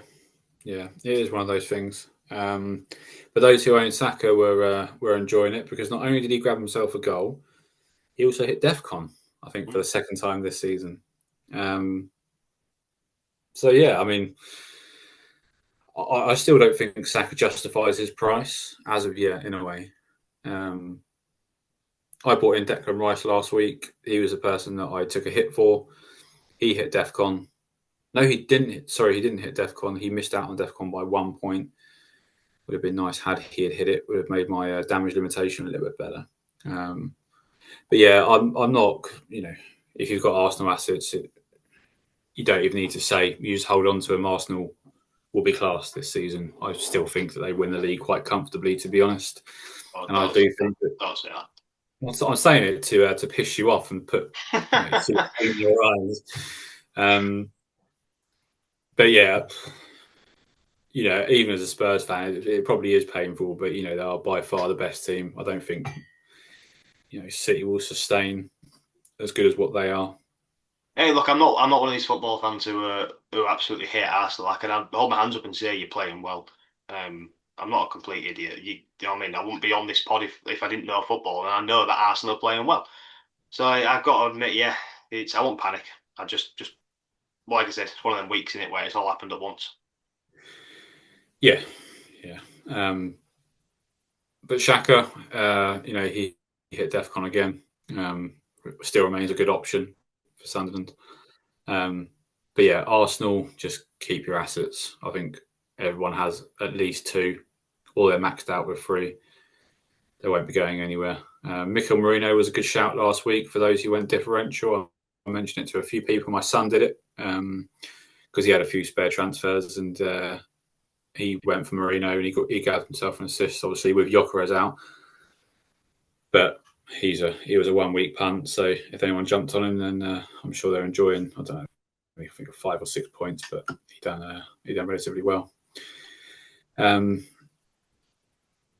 it is one of those things. But those who own Saka were enjoying it because not only did he grab himself a goal, he also hit DEFCON, I think, for the second time this season. So yeah, I mean, I still don't think Saka justifies his price as of yet, in a way. I bought in Declan Rice last week. He was a person that I took a hit for. He hit DEFCON. No, he didn't. Sorry, he didn't hit DEFCON. He missed out on DEFCON by 1 point. Would have been nice had he hit it. Would have made my damage limitation a little bit better. But yeah, I'm not. If you've got Arsenal assets, you don't even need to say. You just hold on to them. Arsenal will be class this season. I still think that they win the league quite comfortably, to be honest. And I do think that. I'm saying it to piss you off and put in your eyes. But yeah, even as a Spurs fan, it probably is painful. But they are by far the best team. I don't think City will sustain as good as what they are. Hey, look, I'm not one of these football fans who absolutely hate Arsenal. I can hold my hands up and say you're playing well. I'm not a complete idiot. You know what I mean? I wouldn't be on this pod if I didn't know football, and I know that Arsenal are playing well. So I've got to admit, yeah, I won't panic. I just like I said, it's one of them weeks in it where it's all happened at once. Yeah. But Xhaka, he hit DEFCON again. Still remains a good option for Sunderland. But yeah, Arsenal, just keep your assets. I think everyone has at least 2, or they're maxed out with 3. They won't be going anywhere. Mikel Merino was a good shout last week for those who went differential. I mentioned it to a few people. My son did it because he had a few spare transfers and he went for Merino and he got himself an assist, obviously, with Gyökeres out. But he was a 1 week punt, so if anyone jumped on him, then I'm sure they're enjoying. I don't know, I think 5 or 6 points, but he done relatively well.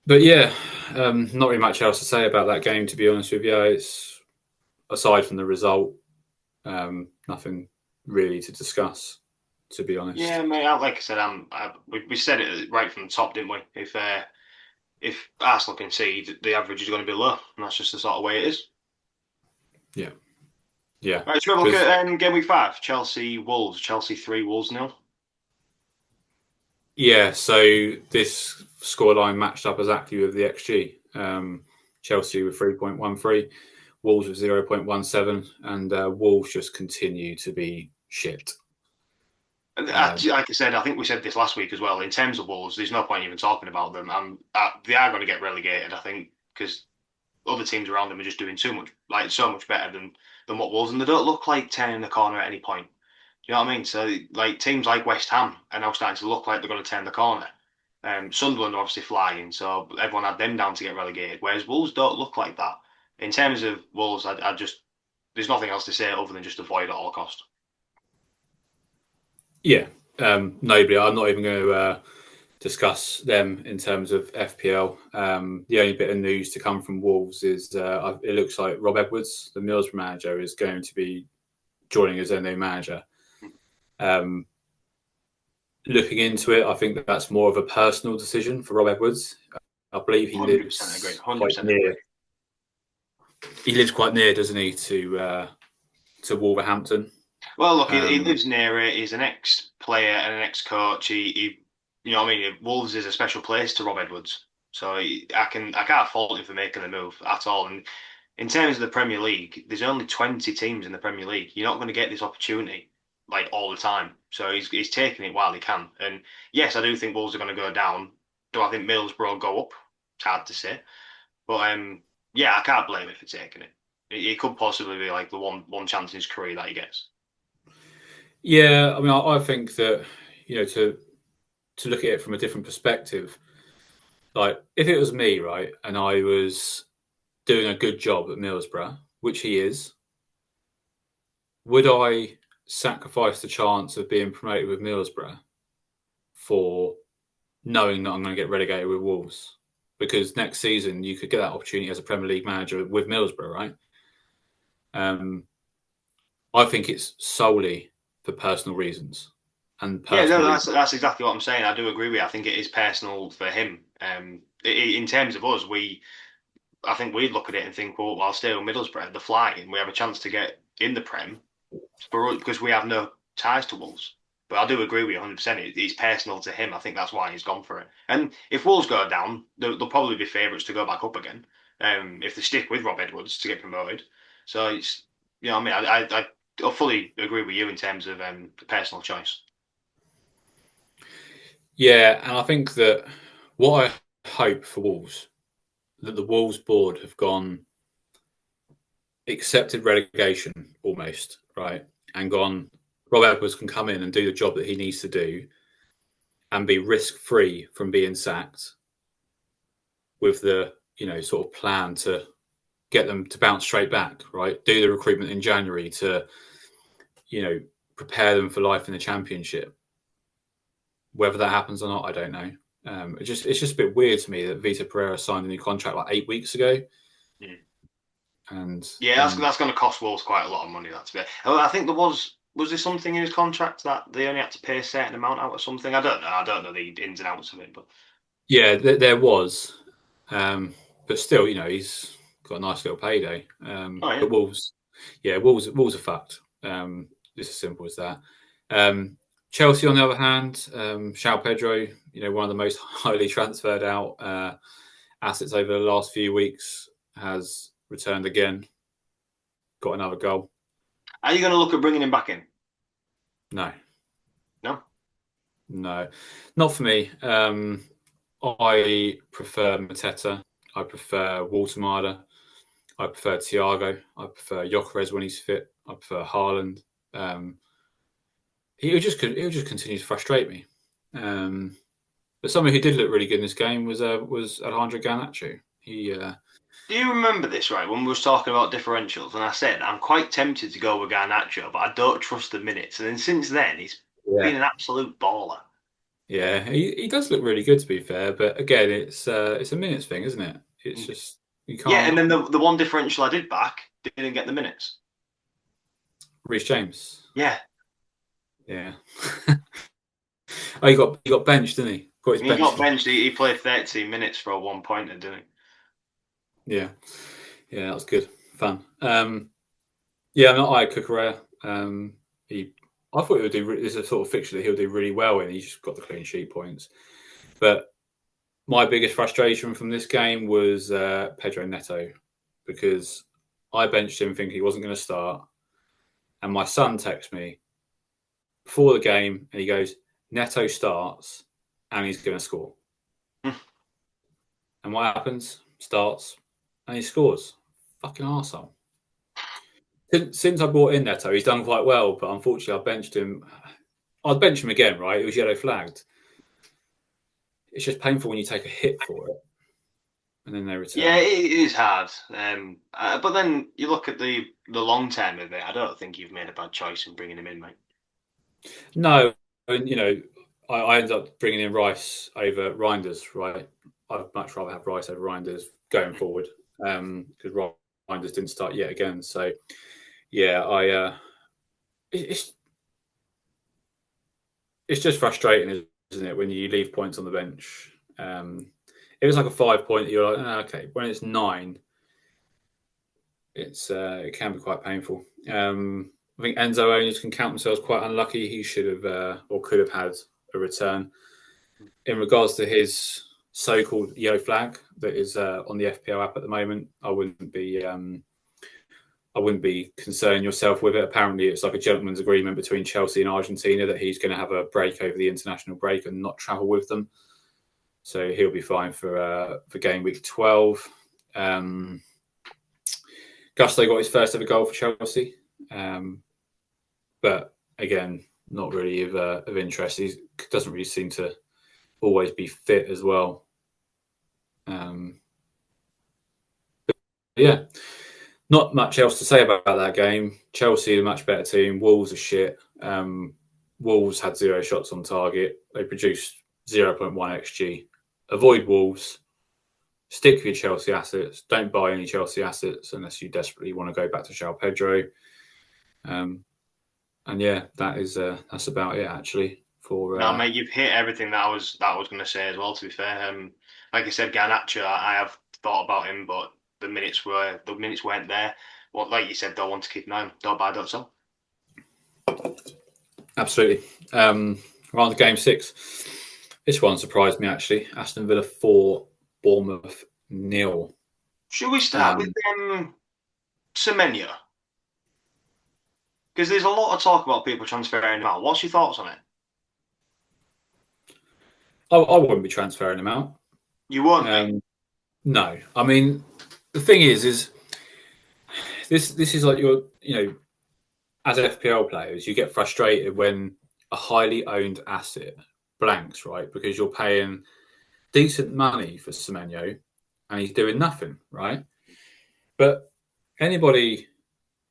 But yeah, not really much else to say about that game, to be honest with you. It's aside from the result, nothing really to discuss, to be honest. Yeah, mate. Like I said, we said it right from the top, didn't we? If Arsenal concede, the average is going to be low, and that's just the sort of way it is. Yeah. Right, so we look at game week 5, Chelsea Wolves. Chelsea 3, Wolves 0. Yeah, so this scoreline matched up exactly with the XG. Chelsea with 3.13, Wolves with 0.17, and Wolves just continue to be shit. Like I said, I think we said this last week as well. In terms of Wolves, there's no point even talking about them. They are going to get relegated, I think, because other teams around them are just doing too much, like so much better than what Wolves, and they don't look like turning the corner at any point. Do you know what I mean? So, like teams like West Ham are now starting to look like they're going to turn the corner. Sunderland are obviously flying, so everyone had them down to get relegated. Whereas Wolves don't look like that. In terms of Wolves, I just there's nothing else to say other than just avoid at all cost. Yeah, nobody. I'm not even going to discuss them in terms of FPL. The only bit of news to come from Wolves is it looks like Rob Edwards, the Middlesbrough manager, is going to be joining as their new manager. Looking into it, I think that's more of a personal decision for Rob Edwards. I believe he 100% agree. 100% agree. He lives quite near, doesn't he, to Wolverhampton? Well, look, he lives near it. He's an ex-player and an ex-coach. He you know, what I mean, Wolves is a special place to Rob Edwards, so I can't fault him for making the move at all. And in terms of the Premier League, there's only 20 teams in the Premier League. You're not going to get this opportunity like all the time. So he's taking it while he can. And yes, I do think Wolves are going to go down. Do I think Middlesbrough go up? It's hard to say, but yeah, I can't blame him for taking it. It could possibly be like the one chance in his career that he gets. Yeah, I mean, I think that to look at it from a different perspective, like if it was me, right, and I was doing a good job at Middlesbrough, which he is, would I sacrifice the chance of being promoted with Middlesbrough for knowing that I'm going to get relegated with Wolves? Because next season you could get that opportunity as a Premier League manager with Middlesbrough, right? I think it's solely for personal reasons and Yeah, no, personal reasons. that's exactly what I'm saying. I do agree with you. I think it is personal for him. In terms of us, I think we'd look at it and think, well, while still Middlesbrough, they're flying. We have a chance to get in the Prem for us because we have no ties to Wolves. But I do agree with you 100%. It's personal to him. I think that's why he's gone for it. And if Wolves go down, they'll probably be favourites to go back up again. If they stick with Rob Edwards to get promoted. So it's, you know, what I mean, I fully agree with you in terms of the personal choice. Yeah, and I think that what I hope for Wolves, that the Wolves board have gone, accepted relegation almost, right? And gone, Rob Edwards can come in and do the job that he needs to do and be risk free from being sacked with the, sort of plan to get them to bounce straight back, right? Do the recruitment in January to, prepare them for life in the championship. Whether that happens or not, I don't know. It's just a bit weird to me that Vitor Pereira signed a new contract like 8 weeks ago. Mm. And yeah, that's going to cost Wolves quite a lot of money. That's bit. I think was there something in his contract that they only had to pay a certain amount out or something? I don't know. I don't know the ins and outs of it, but yeah, there was, but still, he's got a nice little payday. oh yeah. But Wolves are fucked. It's as simple as that. Chelsea, on the other hand, João Pedro, one of the most highly transferred out assets over the last few weeks, has returned again, got another goal. Are you going to look at bringing him back in? No, no, not for me. I prefer Mateta. I prefer Waltermada. I prefer Thiago. I prefer Gyökeres when he's fit. I prefer Haaland. He'll just continue to frustrate me. But someone who did look really good in this game was Alejandro Garnacho. Do you remember this, right, when we was talking about differentials, and I said I'm quite tempted to go with Garnacho, but I don't trust the minutes. And then since then, he's been an absolute baller. Yeah, he does look really good, to be fair. But again, it's a minutes thing, isn't it? It's just you can't. Yeah, and then the one differential I did back didn't get the minutes. Reece James. Yeah. Oh, he got benched, didn't he? Got benched. He played 13 minutes for a 1-pointer, didn't he? Yeah, that was good, fun. Yeah, I'm not Aya Cucurella. I thought he would do. There's a sort of fixture that he'll do really well in. He's just got the clean sheet points. But my biggest frustration from this game was Pedro Neto, because I benched him thinking he wasn't going to start, and my son texted me, before the game, and he goes, Neto starts, and he's going to score. And what happens? Starts, and he scores. Fucking arsehole. Since I brought in Neto, he's done quite well, but unfortunately, I benched him. I'd bench him again, right? It was yellow flagged. It's just painful when you take a hit for it, and then they return. Yeah, it is hard. But then you look at the long term of it. I don't think you've made a bad choice in bringing him in, mate. No, and I ended up bringing in Rice over Reinders, right? I'd much rather have Rice over Reinders going forward because Reinders didn't start yet again. So yeah, it's just frustrating, isn't it, when you leave points on the bench? It was like a 5 point. You're like, okay. When it's 9, it can be quite painful. I think Enzo owners can count themselves quite unlucky. He should have or could have had a return. In regards to his so-called yellow flag that is on the FPL app at the moment, I wouldn't be concerning yourself with it. Apparently, it's like a gentleman's agreement between Chelsea and Argentina that he's going to have a break over the international break and not travel with them. So he'll be fine for game week 12. Gusto got his first ever goal for Chelsea, but again, not really of interest. He doesn't really seem to always be fit as well. Yeah, not much else to say about that game. Chelsea are a much better team. Wolves are shit. Wolves had 0 shots on target. They produced 0.1 XG. Avoid Wolves. Stick with your Chelsea assets. Don't buy any Chelsea assets unless you desperately want to go back to João Pedro. And yeah, that's about it actually. No, mate, you've hit everything that I was going to say as well. To be fair, like I said, Garnacho, I have thought about him, but the minutes weren't there. Well, like you said, don't want to keep an eye on. Don't buy, don't sell. Absolutely. We're on to game 6. This one surprised me actually. Aston Villa 4, Bournemouth 0. Should we start with Semenyo? Because there's a lot of talk about people transferring him out. What's your thoughts on it? I wouldn't be transferring him out. You won't. No, I mean the thing is this is like as FPL players, you get frustrated when a highly owned asset blanks, right? Because you're paying decent money for Semenyo and he's doing nothing, right? But anybody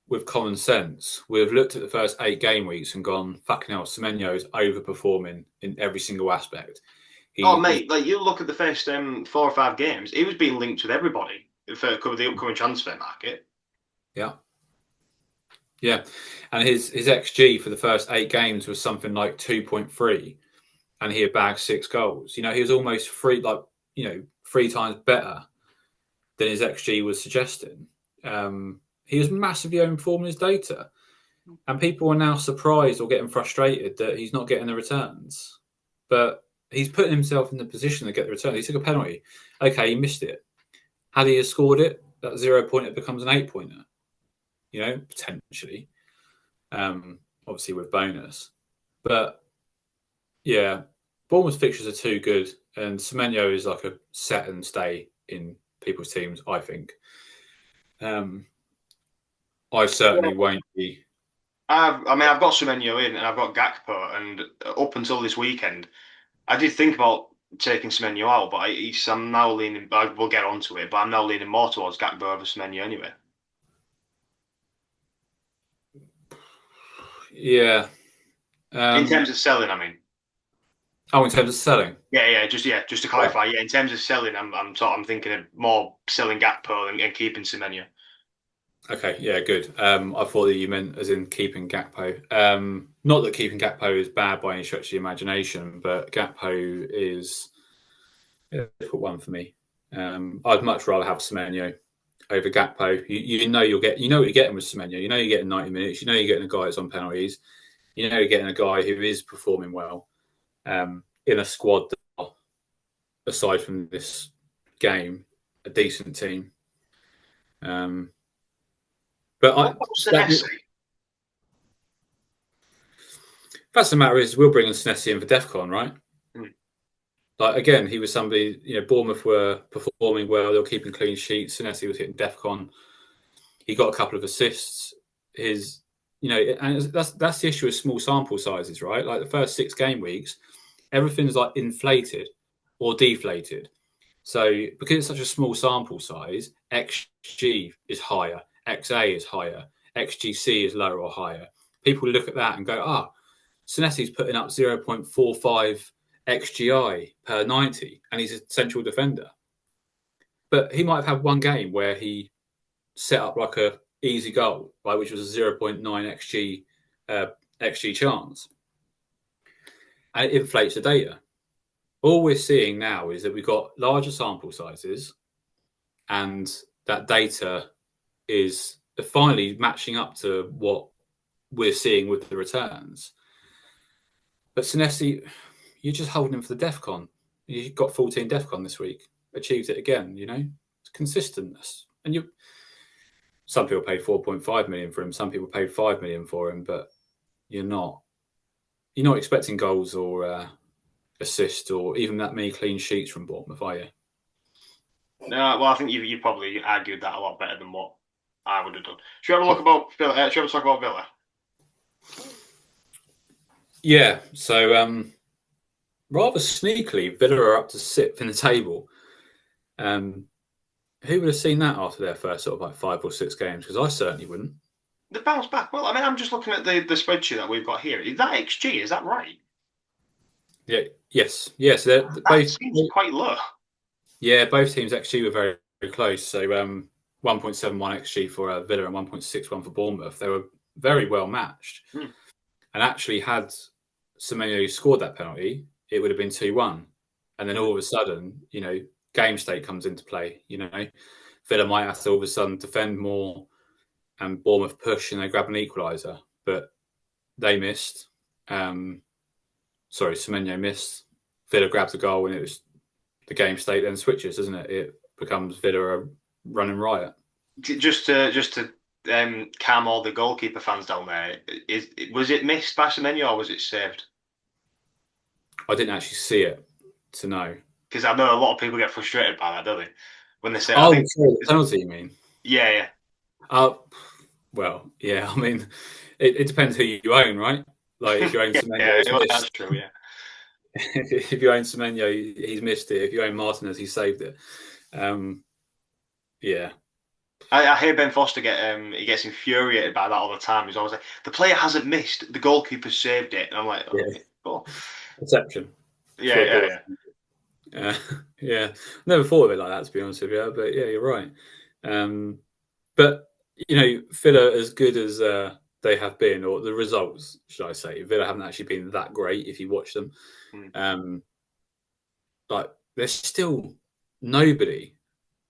with common sense would have looked at the first 8 game weeks and gone, fucking hell, Semenyo is overperforming in every single aspect. Mate, like you look at the first 4 or 5 games, he was being linked with everybody for the upcoming transfer market. Yeah. Yeah. And his XG for the first 8 games was something like 2.3 and he had bagged 6 goals. He was almost 3 times better than his XG was suggesting. He was massively overperforming his data. And people are now surprised or getting frustrated that he's not getting the returns. But he's putting himself in the position to get the return. He took a penalty. Okay, he missed it. Had he scored it, that 0 pointer becomes an 8 pointer. Potentially. Obviously with bonus. But yeah, Bournemouth's fixtures are too good, and Semenyo is like a set and stay in people's teams, I think. I certainly won't be. I've got Semenyo in, and I've got Gakpo, and up until this weekend, I did think about taking Semenyo out, but I'm now leaning. We'll get onto it, but I'm now leaning more towards Gakpo over Semenyo anyway. Yeah. In terms of selling, I mean. Oh, in terms of selling. Yeah. Just to clarify, in terms of selling, I'm thinking of more selling Gakpo and keeping Semenyo. Okay, yeah, good. I thought that you meant as in keeping Gakpo. Not that keeping Gakpo is bad by any stretch of the imagination, but Gakpo is a difficult one for me. I'd much rather have Semenyo over Gakpo. You know what you're getting with Semenyo. You know you're getting 90 minutes. You know you're getting a guy that's on penalties. You know you're getting a guy who is performing well in a squad that, aside from this game, a decent team. But What's the essay? Fact of the matter is, we'll bring Senesi in for DEFCON, right? Mm. Like again, he was somebody. Bournemouth were performing well. They were keeping clean sheets. Senesi was hitting DEFCON. He got a couple of assists. And that's the issue with small sample sizes, right? Like the first 6 game weeks, everything's like inflated or deflated. So because it's such a small sample size, XG is higher, XA is higher, XGC is lower or higher. People look at that and go, Senesi's putting up 0.45 XGI per 90, and he's a central defender. But he might have had one game where he set up like a easy goal, right, which was a 0.9 XG chance, and it inflates the data. All we're seeing now is that we've got larger sample sizes, and that data is finally matching up to what we're seeing with the returns. But Senesi, you're just holding him for the DEFCON. You got 14 DEFCON this week, achieved it again. It's consistent, and some people paid 4.5 million for him. Some people paid 5 million for him, but you're not expecting goals or assists or even that many clean sheets from Bournemouth, are you? No, well, I think you probably argued that a lot better than what I would have done. Should we have a look about Villa? Should we talk about Villa? Yeah. So rather sneakily, Villa are up to 6th in the table. Who would have seen that after their first sort of like 5 or 6 games? Because I certainly wouldn't. They bounced back. Well, I mean, I'm just looking at the spreadsheet that we've got here. Is that XG? Is that right? Yeah. Yes. Yes. That both seems quite low. Yeah, both teams XG were very, very close. So 1.71 XG for Villa and 1.61 for Bournemouth. They were very well matched. And actually, had Semenyo scored that penalty, it would have been 2-1. And then all of a sudden, game state comes into play. Villa might have to all of a sudden defend more, and Bournemouth push and they grab an equaliser. But they missed. Semenyo missed. Villa grabs a goal, and it was the game state then switches, doesn't it? It becomes Villa a running riot. Just to calm all the goalkeeper fans down there, was it missed by Semenyo or was it saved? I didn't actually see it to know. Because I know a lot of people get frustrated by that, don't they? When they say, sorry, the penalty, you mean? Yeah. Well, yeah. I mean, it depends who you own, right? Like if you own Semenyo, that's true. Yeah. If you own Semenyo, he's missed it. If you own Martinez, he saved it. Yeah. I hear Ben Foster he gets infuriated by that all the time. He's always like, the player hasn't missed, the goalkeeper saved it. And I'm like, Exception. Yeah. Yeah. Never thought of it like that, to be honest with you. But yeah, you're right. But Villa, as good as they have been, or the results, should I say, Villa haven't actually been that great if you watch them. Like there's still nobody,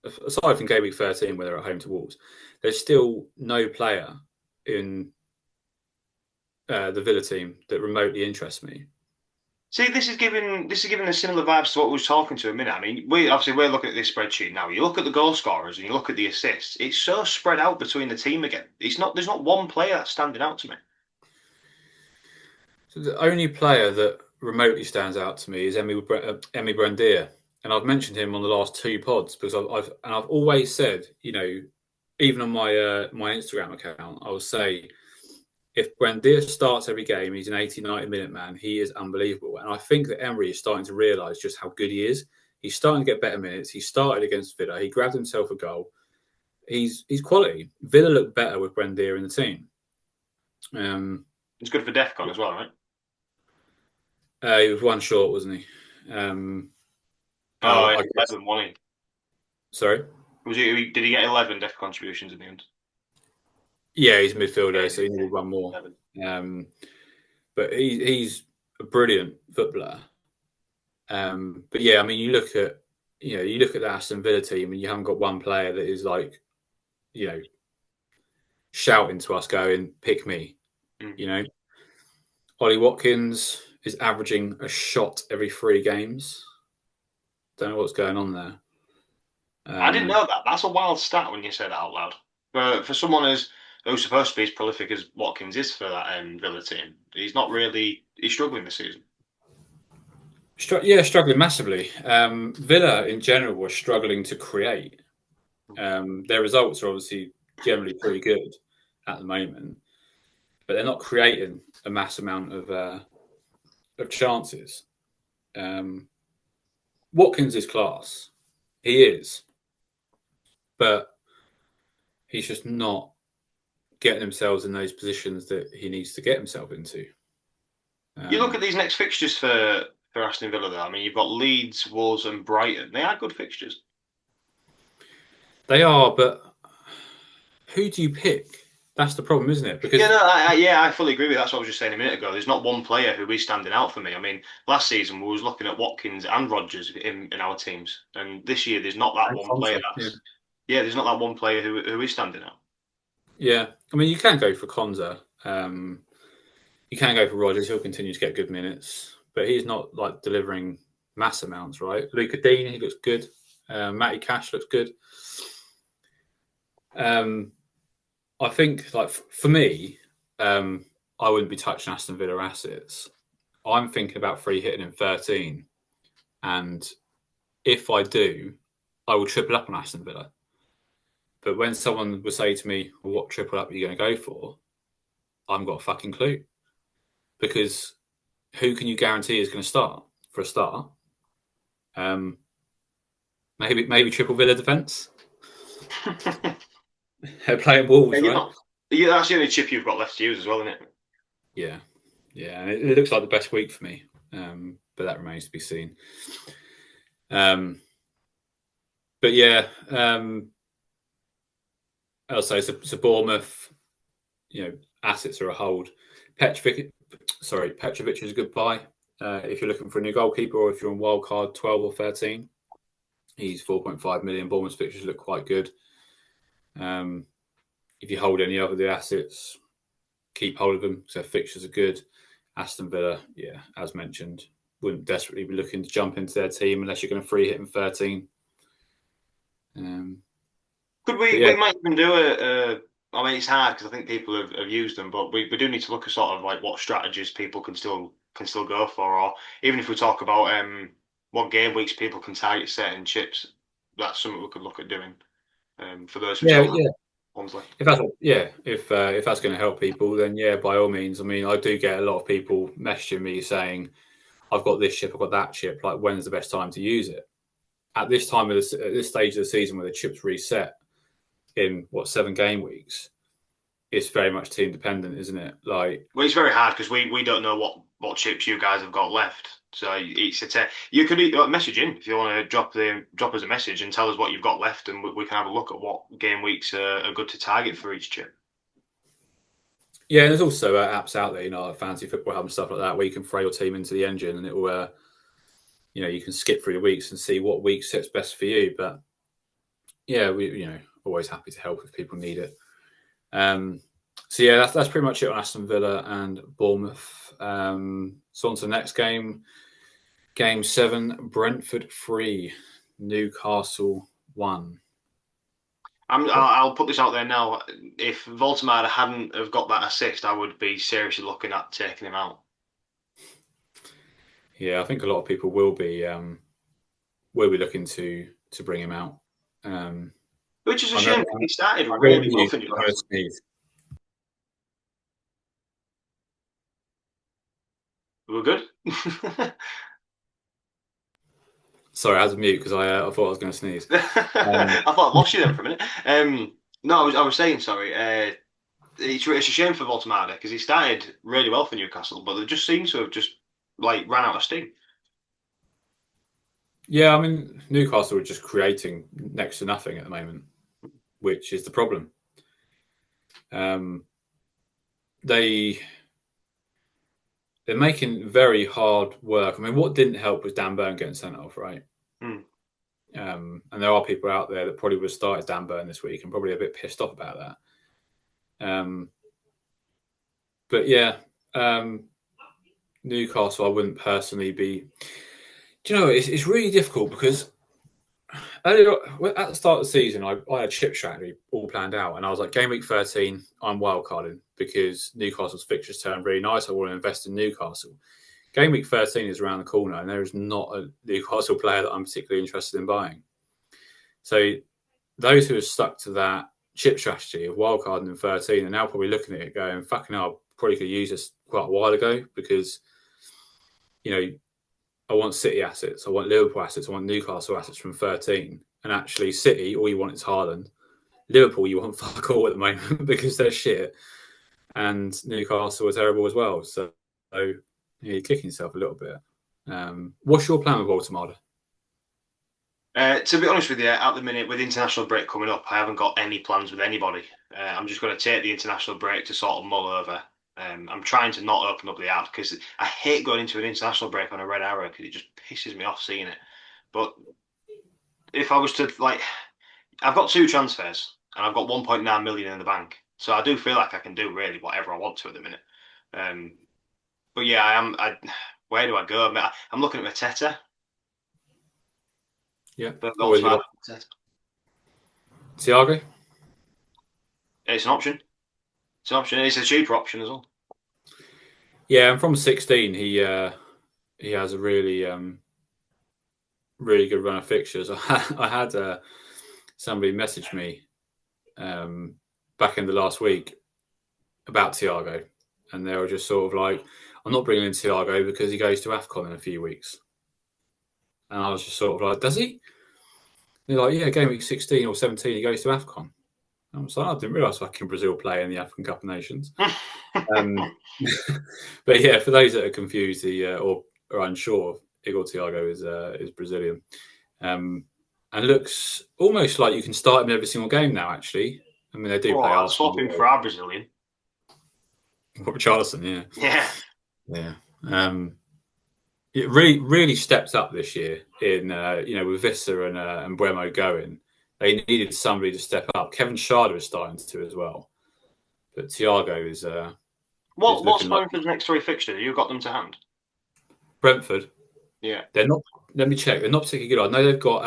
aside from Gameweek 13 where they're at home to Wolves, there's still no player in the Villa team that remotely interests me. See, this is giving a similar vibes to what we were talking to a minute. I mean, we're looking at this spreadsheet now. You look at the goal scorers and you look at the assists. It's so spread out between the team again. There's not one player that's standing out to me. So the only player that remotely stands out to me is Emi Buendia, and I've mentioned him on the last 2 pods because I've always said, even on my Instagram account, I will say, if Buendia starts every game, he's an 80, 90-minute man. He is unbelievable. And I think that Emery is starting to realise just how good he is. He's starting to get better minutes. He started against Villa. He grabbed himself a goal. He's quality. Villa look better with Buendia in the team. It's good for DEFCON as well, right? He was one short, wasn't he? 11, wasn't he? Sorry? Did he get 11 DEF contributions in the end? Yeah, he's a midfielder, so he needed one more. But he's a brilliant footballer. But yeah, I mean, you look at the Aston Villa team, and you haven't got one player that is like, shouting to us, going, "Pick me." Ollie Watkins is averaging a shot every 3 games. Don't know what's going on there. I didn't know that. That's a wild stat when you say that out loud. For someone as who's supposed to be as prolific as Watkins is for that Villa team, he's not really. He's struggling this season. Struggling massively. Villa in general were struggling to create. Their results are obviously generally pretty good at the moment, but they're not creating a mass amount of chances. Watkins is class. He is. But he's just not getting himself in those positions that he needs to get himself into. You look at these next fixtures for Aston Villa, though. I mean, you've got Leeds, Wolves, and Brighton. They are good fixtures. They are, but who do you pick? That's the problem, isn't it? Because I fully agree with that. That's what I was just saying a minute ago. There's not one player who is standing out for me. I mean, last season we was looking at Watkins and Rodgers in our teams, and this year there's not that one player. There's not that one player who is standing out. Yeah, I mean, you can go for Konza. You can go for Rodgers. He'll continue to get good minutes, but he's not like delivering mass amounts, right? Luca Dean, he looks good. Matty Cash looks good. I think, like, for me, I wouldn't be touching Aston Villa assets. I'm thinking about free hitting in 13. And if I do, I will triple up on Aston Villa. But when someone would say to me, well, what triple up are you going to go for? I haven't got a fucking clue. Because who can you guarantee is going to start for a start? Maybe triple Villa defence. They're playing Wolves, right? That's the only chip you've got left to use as well, isn't it? Yeah. And it looks like the best week for me, but that remains to be seen. But yeah, I'll say so Bournemouth, assets are a hold. Petrovic is a good buy if you're looking for a new goalkeeper, or if you're on wildcard 12 or 13. He's 4.5 million. Bournemouth's fixtures look quite good. If you hold any other of the assets, keep hold of them. So fixtures are good. Aston Villa, as mentioned, wouldn't desperately be looking to jump into their team unless you're going to free hit in 13. We might even do I mean, it's hard because I think people have used them, but we do need to look at sort of like what strategies people can still go for, or even if we talk about what game weeks people can target certain chips. That's something we could look at doing for those who still have ones left. If that's going to help people, then by all means. I mean, I do get a lot of people messaging me saying, "I've got this chip, I've got that chip. Like, when's the best time to use it?" At this stage of the season, where the chips reset in 7 game weeks, it's very much team dependent, isn't it? Like, well, it's very hard because we don't know what chips you guys have got left. So you could message in if you want to drop us a message and tell us what you've got left, and we can have a look at what game weeks are good to target for each chip. Yeah, there's also apps out there, like Fantasy Football Hub and stuff like that, where you can throw your team into the engine, and it will, you can skip through the weeks and see what week sits best for you. But we, always happy to help if people need it. So that's pretty much it on Aston Villa and Bournemouth. So on to the next game. Game 7, Brentford 3, Newcastle 1. I'll put this out there now. If Voltemade hadn't have got that assist, I would be seriously looking at taking him out. Yeah, I think a lot of people will be looking to bring him out. Which is a shame. He started really well for Newcastle. We're good. Sorry, I had to mute because I thought I was going to sneeze. I thought I lost you then for a minute. No, I was saying sorry. It's a shame for Voltemade because he started really well for Newcastle, but they just seem to have just ran out of steam. Yeah, I mean, Newcastle are just creating next to nothing at the moment, which is the problem. They're making very hard work. I mean, what didn't help was Dan Burn getting sent off, right? Mm. And there are people out there that probably would have started Dan Burn this week and probably a bit pissed off about that. But Newcastle, I wouldn't personally be. Do you know, it's really difficult because earlier at the start of the season, I had chip strategy all planned out, and I was like, game week 13, I'm wildcarding because Newcastle's fixtures turned really nice. I want to invest in Newcastle. Game week 13 is around the corner, and there is not a Newcastle player that I'm particularly interested in buying. So those who have stuck to that chip strategy of wildcarding in 13 are now probably looking at it going, fucking hell, I probably could use this quite a while ago because, you know, I want City assets, I want Liverpool assets, I want Newcastle assets from 13. And actually, City, all you want is Haaland. Liverpool, you want fuck all at the moment because they're shit. And Newcastle are terrible as well. So you're kicking yourself a little bit. What's your plan with Baltimore? To be honest with you, at the minute, with international break coming up, I haven't got any plans with anybody. I'm just going to take the international break to sort of mull over. I'm trying to not open up the app because I hate going into an international break on a red arrow because it just pisses me off seeing it. But if I was to, like, I've got 2 transfers and I've got 1.9 million in the bank. So I do feel like I can do really whatever I want to at the minute. But yeah, I am. Where do I go? I'm looking at Mateta. Yeah. But Always got Thiago? It's an option. It's an option. It's a cheaper option as well. Yeah, and from 16, he has a really really good run of fixtures. I had somebody message me back in the last week about Thiago, and they were just sort of like, I'm not bringing in Thiago because he goes to AFCON in a few weeks. And I was just sort of like, does he? And they're like, yeah, game week 16 or 17, he goes to AFCON. I was like, I didn't realise fucking Brazil play in the African Cup of Nations. But yeah, for those that are confused or are unsure, Igor Thiago is Brazilian. And looks almost like you can start him in every single game now, actually. I mean, they do play I'd Arsenal. swap him for our Brazilian. Richarlison, yeah. Yeah. Yeah. It really stepped up this year in, with Vissa and Buemo going. They needed somebody to step up. Kevin Schade is starting to as well. But Thiago is... What's Brentford's next 3 fixtures? You got them to hand? Brentford? Yeah. They're not... Let me check. They're not particularly good. I know they've got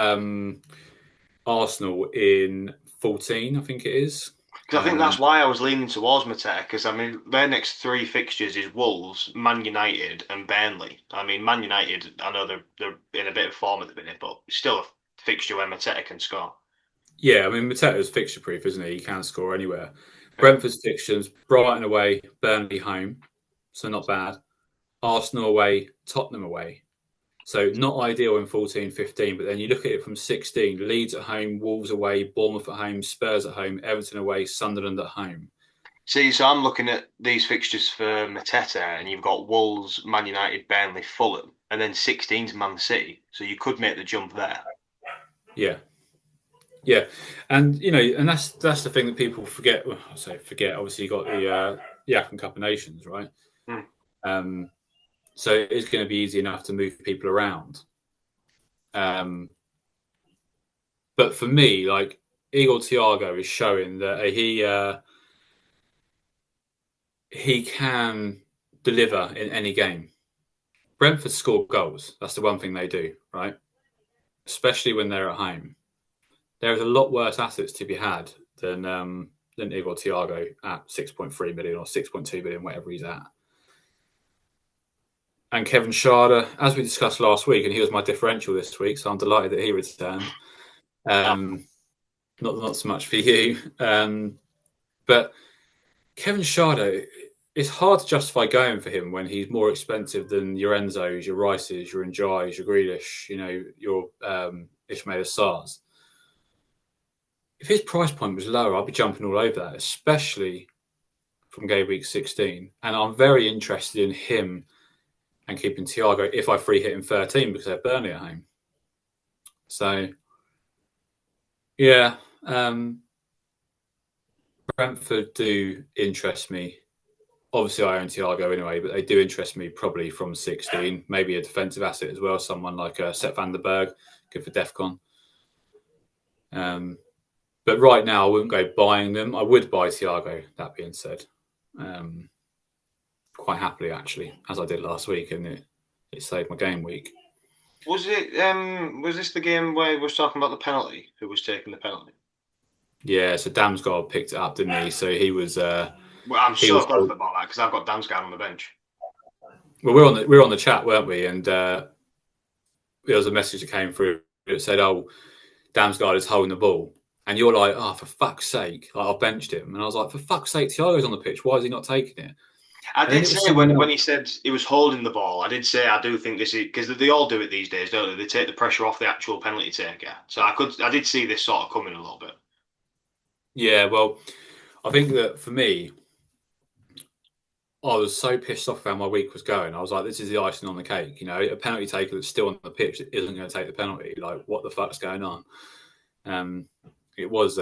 Arsenal in 14, I think it is. Because I think that's why I was leaning towards Mateta, because, I mean, their next 3 fixtures is Wolves, Man United and Burnley. I mean, Man United, I know they're in a bit of form at the minute, but still a fixture where Mateta can score. Yeah, I mean, Mateta's fixture-proof, isn't he? He can score anywhere. Brentford's fixtures, Brighton away, Burnley home, so not bad. Arsenal away, Tottenham away. So not ideal in 14, 15, but then you look at it from 16, Leeds at home, Wolves away, Bournemouth at home, Spurs at home, Everton away, Sunderland at home. See, so I'm looking at these fixtures for Mateta, and you've got Wolves, Man United, Burnley, Fulham, and then 16's Man City. So you could make the jump there. Yeah. Yeah, and and that's the thing that people forget. Well, I say forget. Obviously, you got the African Cup of Nations, right? So it's going to be easy enough to move people around. But for me, like Igor Thiago is showing that he can deliver in any game. Brentford score goals. That's the one thing they do, right? Especially when they're at home. There is a lot worse assets to be had than Igor Thiago at 6.3 million or 6.2 million, whatever he's at. And Kevin Schade, as we discussed last week, and he was my differential this week, so I'm delighted that he returned. Not so much for you. But Kevin Schade, it's hard to justify going for him when he's more expensive than your Enzos, your Rices, your Njais, your Grealish, your Ismail Assars. If his price point was lower, I'd be jumping all over that, especially from game week 16. And I'm very interested in him and keeping Thiago if I free hit in 13 because they're Burnley at home. So, yeah, Brentford do interest me. Obviously, I own Thiago anyway, but they do interest me probably from 16. Maybe a defensive asset as well, someone like Sepp van der Berg, good for DEFCON. But right now, I wouldn't go buying them. I would buy Thiago, that being said. Quite happily, actually, as I did last week, and it saved my game week. Was this the game where he was talking about the penalty? Who was taking the penalty? Yeah, so Damsgaard picked it up, didn't he? So he was Well, I'm he so was glad told. about that because I've got Damsgaard on the bench. Well, we were on the chat, weren't we? And there was a message that came through that said, "Oh, Damsgaard is holding the ball," and you're like, "Oh, for fuck's sake!" Like, I benched him, and I was like, "For fuck's sake, Thiago's on the pitch. Why is he not taking it?" I And then did it was say someone when else. he said he was holding the ball, I did say I do think this is because they all do it these days, don't they? They take the pressure off the actual penalty taker. So I did see this sort of coming a little bit. Yeah, well, I think that for me, I was so pissed off how my week was going. I was like, "This is the icing on the cake." You know, a penalty taker that's still on the pitch that isn't going to take the penalty. Like, what the fuck's going on? Um, it was,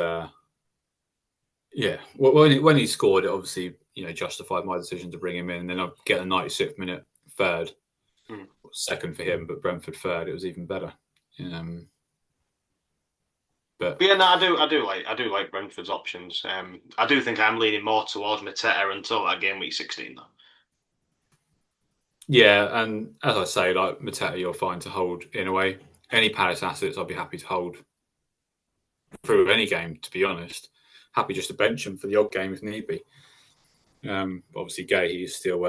yeah. Well, when he scored, it obviously justified my decision to bring him in. And then I get a 96th minute third, Hmm. second for him, but Brentford third. It was even better. But But yeah, no, I do like Brentford's options. I do think I'm leaning more towards Mateta until that game week 16 though. yeah, and as I say, like Mateta, you're fine to hold in a way. Any Palace assets, I'll be happy to hold through any game. To be honest, happy just to bench him for the odd game if need be. Obviously, Gay, he's still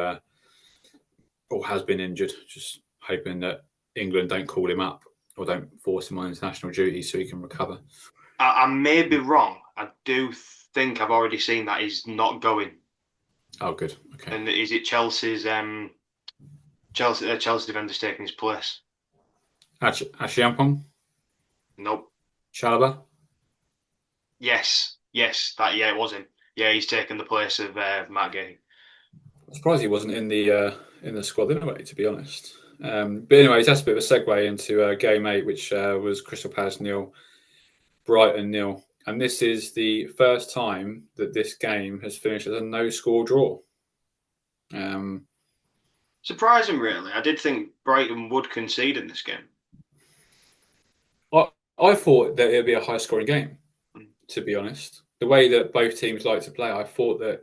or has been injured. Just hoping that England don't call him up or don't force him on international duty so he can recover. I may be wrong. I do think I've already seen that he's not going. Oh, good. Okay. And is it Chelsea's Chelsea defender's taking his place? Ashiampong, Nope. Chalaba. Yes, that yeah, it was him. Yeah, he's taken the place of Matt Gay. I'm surprised he wasn't in the squad anyway. To be honest. But anyway, that's a bit of a segue into game 8, which was Crystal Palace 0, Brighton 0. And this is the first time that this game has finished as a no-score draw. Um, Surprising, really. I did think Brighton would concede in this game. I, I thought that it would be a high-scoring game, Mm. to be honest. The way that both teams like to play, I thought that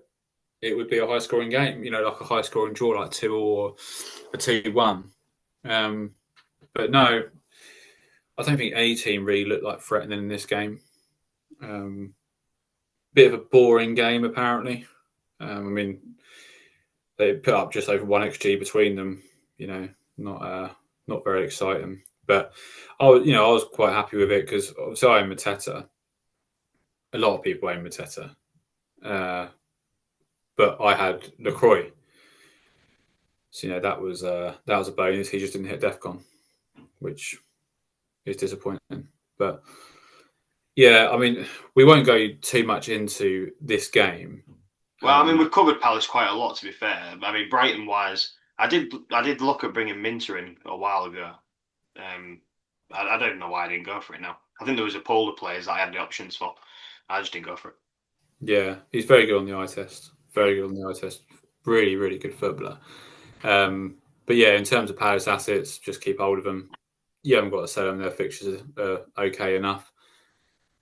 it would be a high-scoring game, like a high-scoring draw, like 2 or a 2-1. But no, I don't think any team really looked like threatening in this game. Um, Bit of a boring game, apparently. I mean, they put up just over 1 XG between them. Not not very exciting. But I was quite happy with it because obviously I am Mateta. A lot of people aim Mateta, uh, but I had Lacroix, so that was a bonus. He just didn't hit Defcon, which is disappointing. But yeah, I mean, we won't go too much into this game. Well, I mean, we've covered Palace quite a lot, to be fair. I mean, Brighton wise, I did look at bringing Minter in a while ago. Um, I don't know why I didn't go for it now. I think there was a pool of players that I had the options for. I just didn't go for it. Yeah, he's very good on the eye test. Very good on the eye test. Really, really good footballer. But yeah, in terms of Palace assets, just keep hold of them. You haven't got to sell them. Their fixtures are okay enough.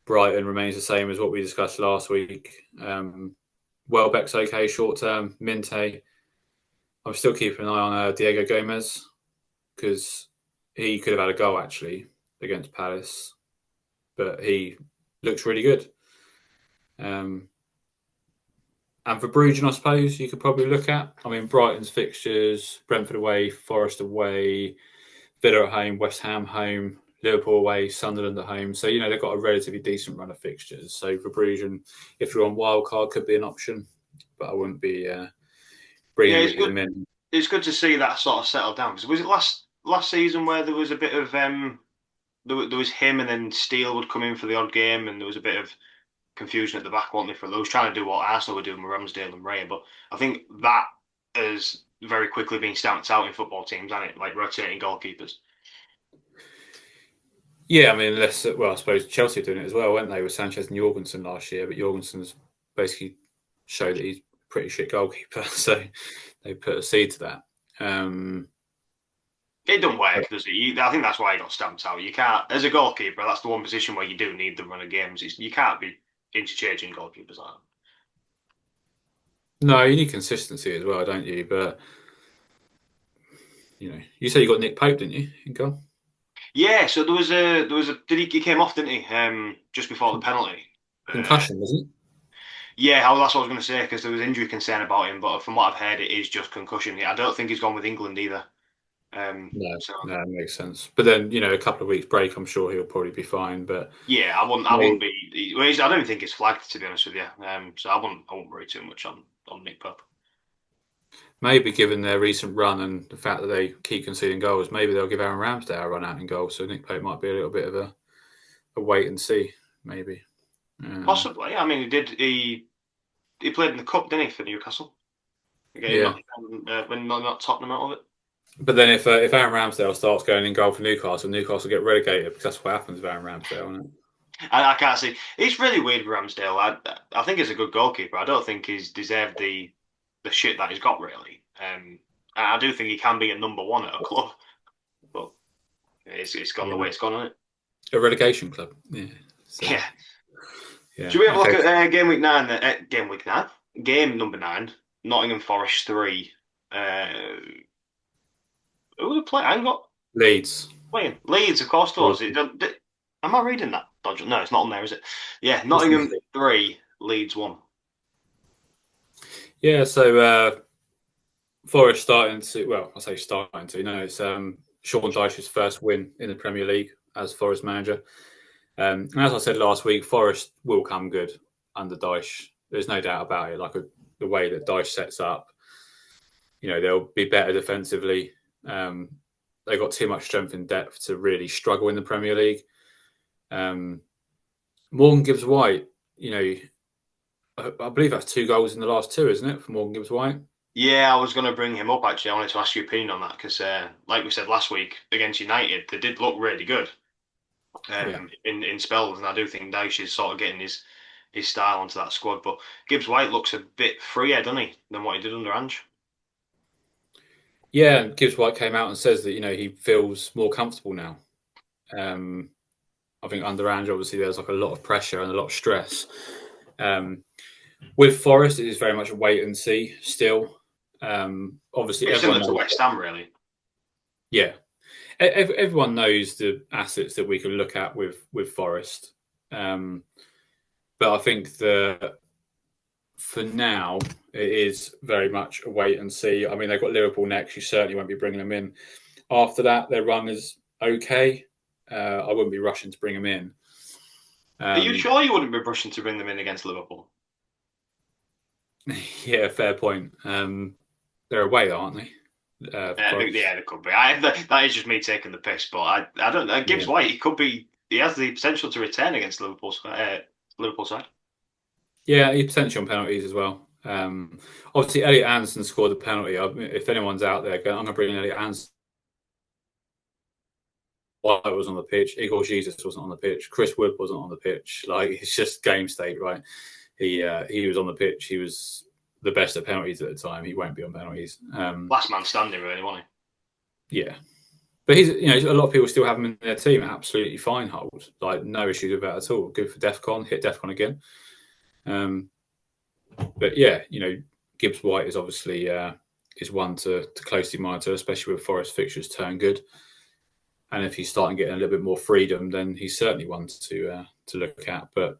Brighton remains the same as what we discussed last week. Welbeck's okay short term. Minte, I'm still keeping an eye on Diego Gomez because he could have had a goal actually against Palace, but he looks really good. And for Bruges, I suppose you could probably look at. I mean, Brighton's fixtures: Brentford away, Forest away, Villa at home, West Ham home, Liverpool away, Sunderland at home. So they've got a relatively decent run of fixtures. So for Bruges, if you're on wildcard, could be an option, but I wouldn't be Yeah, bringing them in. It's good to see that sort of settle down. Because was it last season where there was a bit of there was him and then Steele would come in for the odd game, and there was a bit of confusion at the back, wasn't there? For those trying to do what Arsenal were doing with Ramsdale and Ray, but I think that has very quickly been stamped out in football teams, hasn't it? Like rotating goalkeepers. Yeah, I mean, I suppose Chelsea are doing it as well, weren't they, with Sanchez and Jorgensen last year? But Jorgensen's basically showed that he's a pretty shit goalkeeper, so they put a seed to that. It don't work, does it? I think that's why he got stamped out. You can't, as a goalkeeper, that's the one position where you do need the run of games. You can't be interchanging goalkeepers like that. No, you need consistency as well, don't you? But you say you got Nick Pope, didn't you, in goal? Yeah, so there was a did he came off, didn't he? Just before the penalty. Concussion, was it? Yeah, that's what I was going to say because there was injury concern about him, but from what I've heard, it is just concussion. I don't think he's gone with England either. No, So no, that makes sense. But then, a couple of weeks break, I'm sure he'll probably be fine. But yeah, I wouldn't be. Well, I don't think it's flagged to be honest with you. So I wouldn't worry too much on Nick Pope. maybe given their recent run and the fact that they keep conceding goals, maybe they'll give Aaron Ramsdale a run out in goal. So Nick Pope might be a little bit of a wait and see, maybe. Possibly. I mean, he played in the cup, didn't he, for Newcastle? Again, Yeah. not when not Tottenham out of it. But then if Aaron Ramsdale starts going in goal for Newcastle, Newcastle get relegated because that's what happens with Aaron Ramsdale, isn't it? I can't see. It's really weird with Ramsdale. I think he's a good goalkeeper. I don't think he's deserved the shit that he's got really. I do think he can be a number one at a club, but it's gone the Yeah. way it's gone, isn't it? A relegation club. Yeah. So, Yeah. yeah. Should we have a look Okay. at game week nine? Game week nine, game number nine. Nottingham Forest 3. Uh, who were they playing? I haven't got Leeds. playing Leeds, of course. It was. Am I reading that? Dodge? No, it's not on there, is it? Yeah, Nottingham 3, Leeds 1. Yeah. So Forest starting to. Well, I say starting to. No, it's Sean Dyche's first win in the Premier League as Forest manager. And as I said last week, Forest will come good under Dyche. There's no doubt about it. The way that Dyche sets up, they'll be better defensively. They've got too much strength and depth to really struggle in the Premier League. Morgan Gibbs White, I believe that's 2 goals in the last 2, isn't it, for Morgan Gibbs White? Yeah, I was going to bring him up actually. I wanted to ask your opinion on that because, like we said last week against United, they did look really good Yeah. in spells, and I do think Dyche is sort of getting his style onto that squad. But Gibbs White looks a bit freer, doesn't he, than what he did under Ange? Yeah, and Gibbs White came out and says that, he feels more comfortable now. I think under Ange, obviously, there's a lot of pressure and a lot of stress. With Forest, it is very much a wait and see still. Obviously, It's everyone similar to knows. West Ham, really. Yeah, everyone knows the assets that we can look at with Forest, but I think that for now it is very much a wait and see. I mean, they've got Liverpool next. You certainly won't be bringing them in. After that, their run is okay. I wouldn't be rushing to bring them in. Are you sure you wouldn't be rushing to bring them in against Liverpool? Yeah, fair point. They're away, aren't they? Yeah, they could be. That is just me taking the piss, but I don't know. Gibbs Yeah. White, he could be. He has the potential to return against Liverpool side. Yeah, he's potential on penalties as well. Obviously, Elliot Anderson scored the penalty. If anyone's out there, I'm going to bring Elliot Anderson. White was on the pitch. Igor Jesus wasn't on the pitch. Chris Wood wasn't on the pitch. It's just game state, right? He was on the pitch. He was the best at penalties at the time. He won't be on penalties. Last man standing, really, wasn't he? Yeah, but he's a lot of people still have him in their team. Absolutely fine hold. No issues with that at all. Good for DEFCON. Hit DEFCON again. But yeah, Gibbs White is obviously is one to closely monitor, especially with Forest fixtures turn good. And if he's starting getting a little bit more freedom, then he's certainly one to look at. But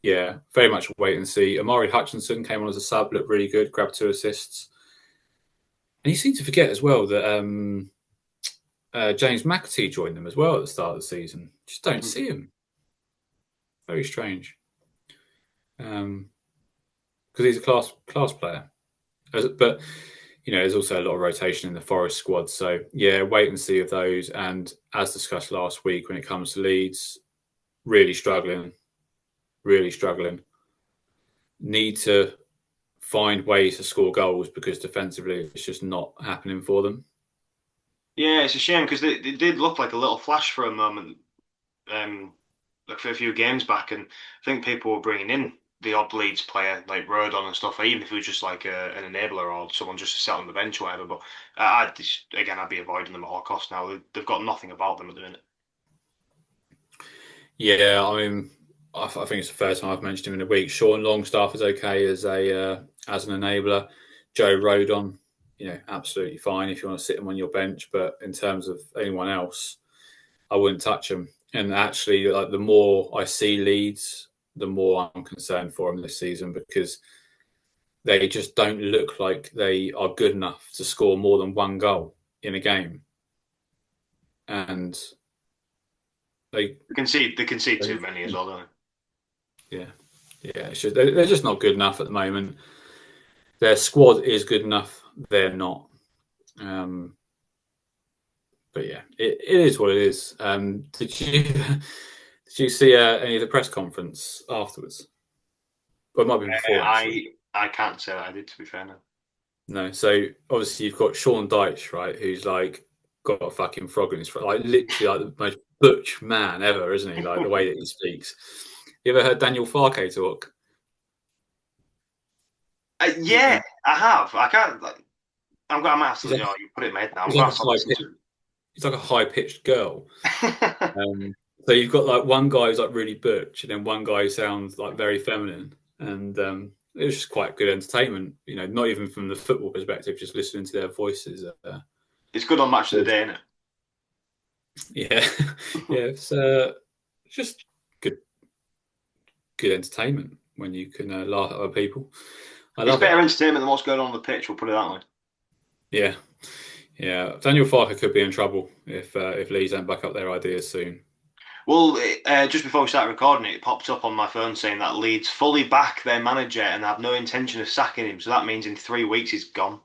yeah, very much wait and see. Amari Hutchinson came on as a sub, looked really good, grabbed 2 assists. And he seemed to forget as well that James McAtee joined them as well at the start of the season. Just don't see him. Very strange. Because he's a class player. But there's also a lot of rotation in the Forest squad. So yeah, wait and see of those. And as discussed last week, when it comes to Leeds, really struggling. Need to find ways to score goals because defensively it's just not happening for them. Yeah, it's a shame because they did look like a little flash for a moment, like for a few games back, and I think people were bringing in the odd Leeds player like Rodon and stuff, even if it was just like an enabler or someone just to sit on the bench or whatever. But I'd be avoiding them at all costs now. They've got nothing about them at the minute. Yeah, I mean, I think it's the first time I've mentioned him in a week. Sean Longstaff is okay as an enabler. Joe Rodon, absolutely fine if you want to sit him on your bench. But in terms of anyone else, I wouldn't touch them. And actually, like the more I see Leeds, the more I'm concerned for them this season because they just don't look like they are good enough to score more than one goal in a game. And they, They concede too many as well, don't yeah, yeah, it's just, they're just not good enough at the moment. Their squad is good enough. They're not. Um, but yeah, it is what it is. Did you see any of the press conference afterwards? Well, it might be they? before actually. I can't say that I did, to be fair. No. No, so obviously you've got Sean Dyche, right, who's like got a fucking frog in his throat, like literally like the most butch man ever, isn't he? Like the way that he speaks. You ever heard Daniel Farke talk? Yeah, I have. I can't. Like, I might have to. He's like, You put it in my head now. I'm he's going like to have to listen to he's like a high pitched girl. it. So you've got like one guy who's like really butch, and then one guy who sounds like very feminine, and it was just quite good entertainment. You know, not even from the football perspective, just listening to their voices. It's good on Match of the Day, isn't it? Yeah, yeah, it's just good, good entertainment when you can laugh at other people. I It's love better it. entertainment than what's going on the pitch. We'll put it that way. Yeah, yeah. Daniel Farker could be in trouble if Leeds don't back up their ideas soon. Well, just before we started recording it popped up on my phone saying that Leeds fully back their manager and have no intention of sacking him. So that means in 3 weeks he's gone.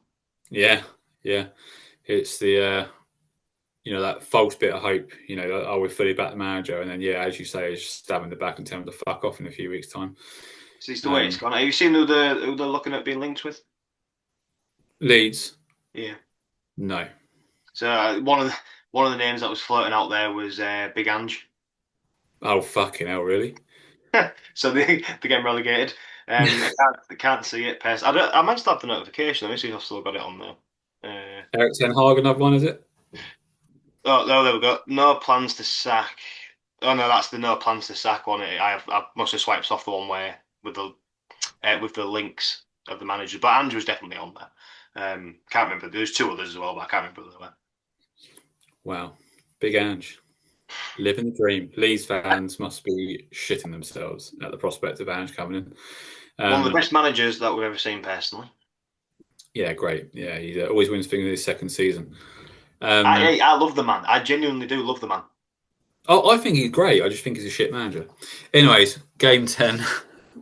Yeah, yeah. It's the that false bit of hope. We fully back the manager, and then yeah, as you say, it's just stabbing the back and telling them to fuck off in a few weeks' time. So it's the way it's gone. Have you seen who they're looking at being linked with? Leeds, Yeah. no. So one of the names that was floating out there was Big Ange. Oh fucking hell, really? So they're getting relegated. I can't see it. I managed to have the notification. Let me see if I've still got it on there. Eric Ten Hag, another one, is it? Oh, no, there we go. No plans to sack. Oh no, that's the no plans to sack one. I must have swiped off the one where with the links of the managers, but Andrew's definitely on there. Can't remember. There's two others as well, but I can't remember who they were. Wow, Big Ange, living the dream. Leeds fans must be shitting themselves at the prospect of Ange coming in. One of the best managers that we've ever seen personally. Yeah, great. Yeah, he always wins things in his second season. I love the man. I genuinely do love the man. Oh, I think he's great. I just think he's a shit manager. Anyways, game 10,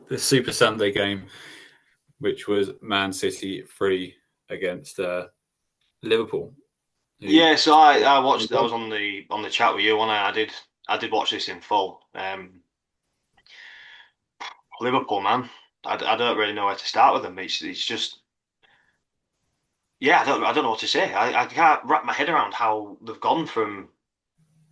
the Super Sunday game, which was Man City 3 against Liverpool. Yeah, so I watched. I was on the chat with you, and I did watch this in full. Liverpool, man, I don't really know where to start with them. It's just yeah, I don't know what to say. I can't wrap my head around how they've gone from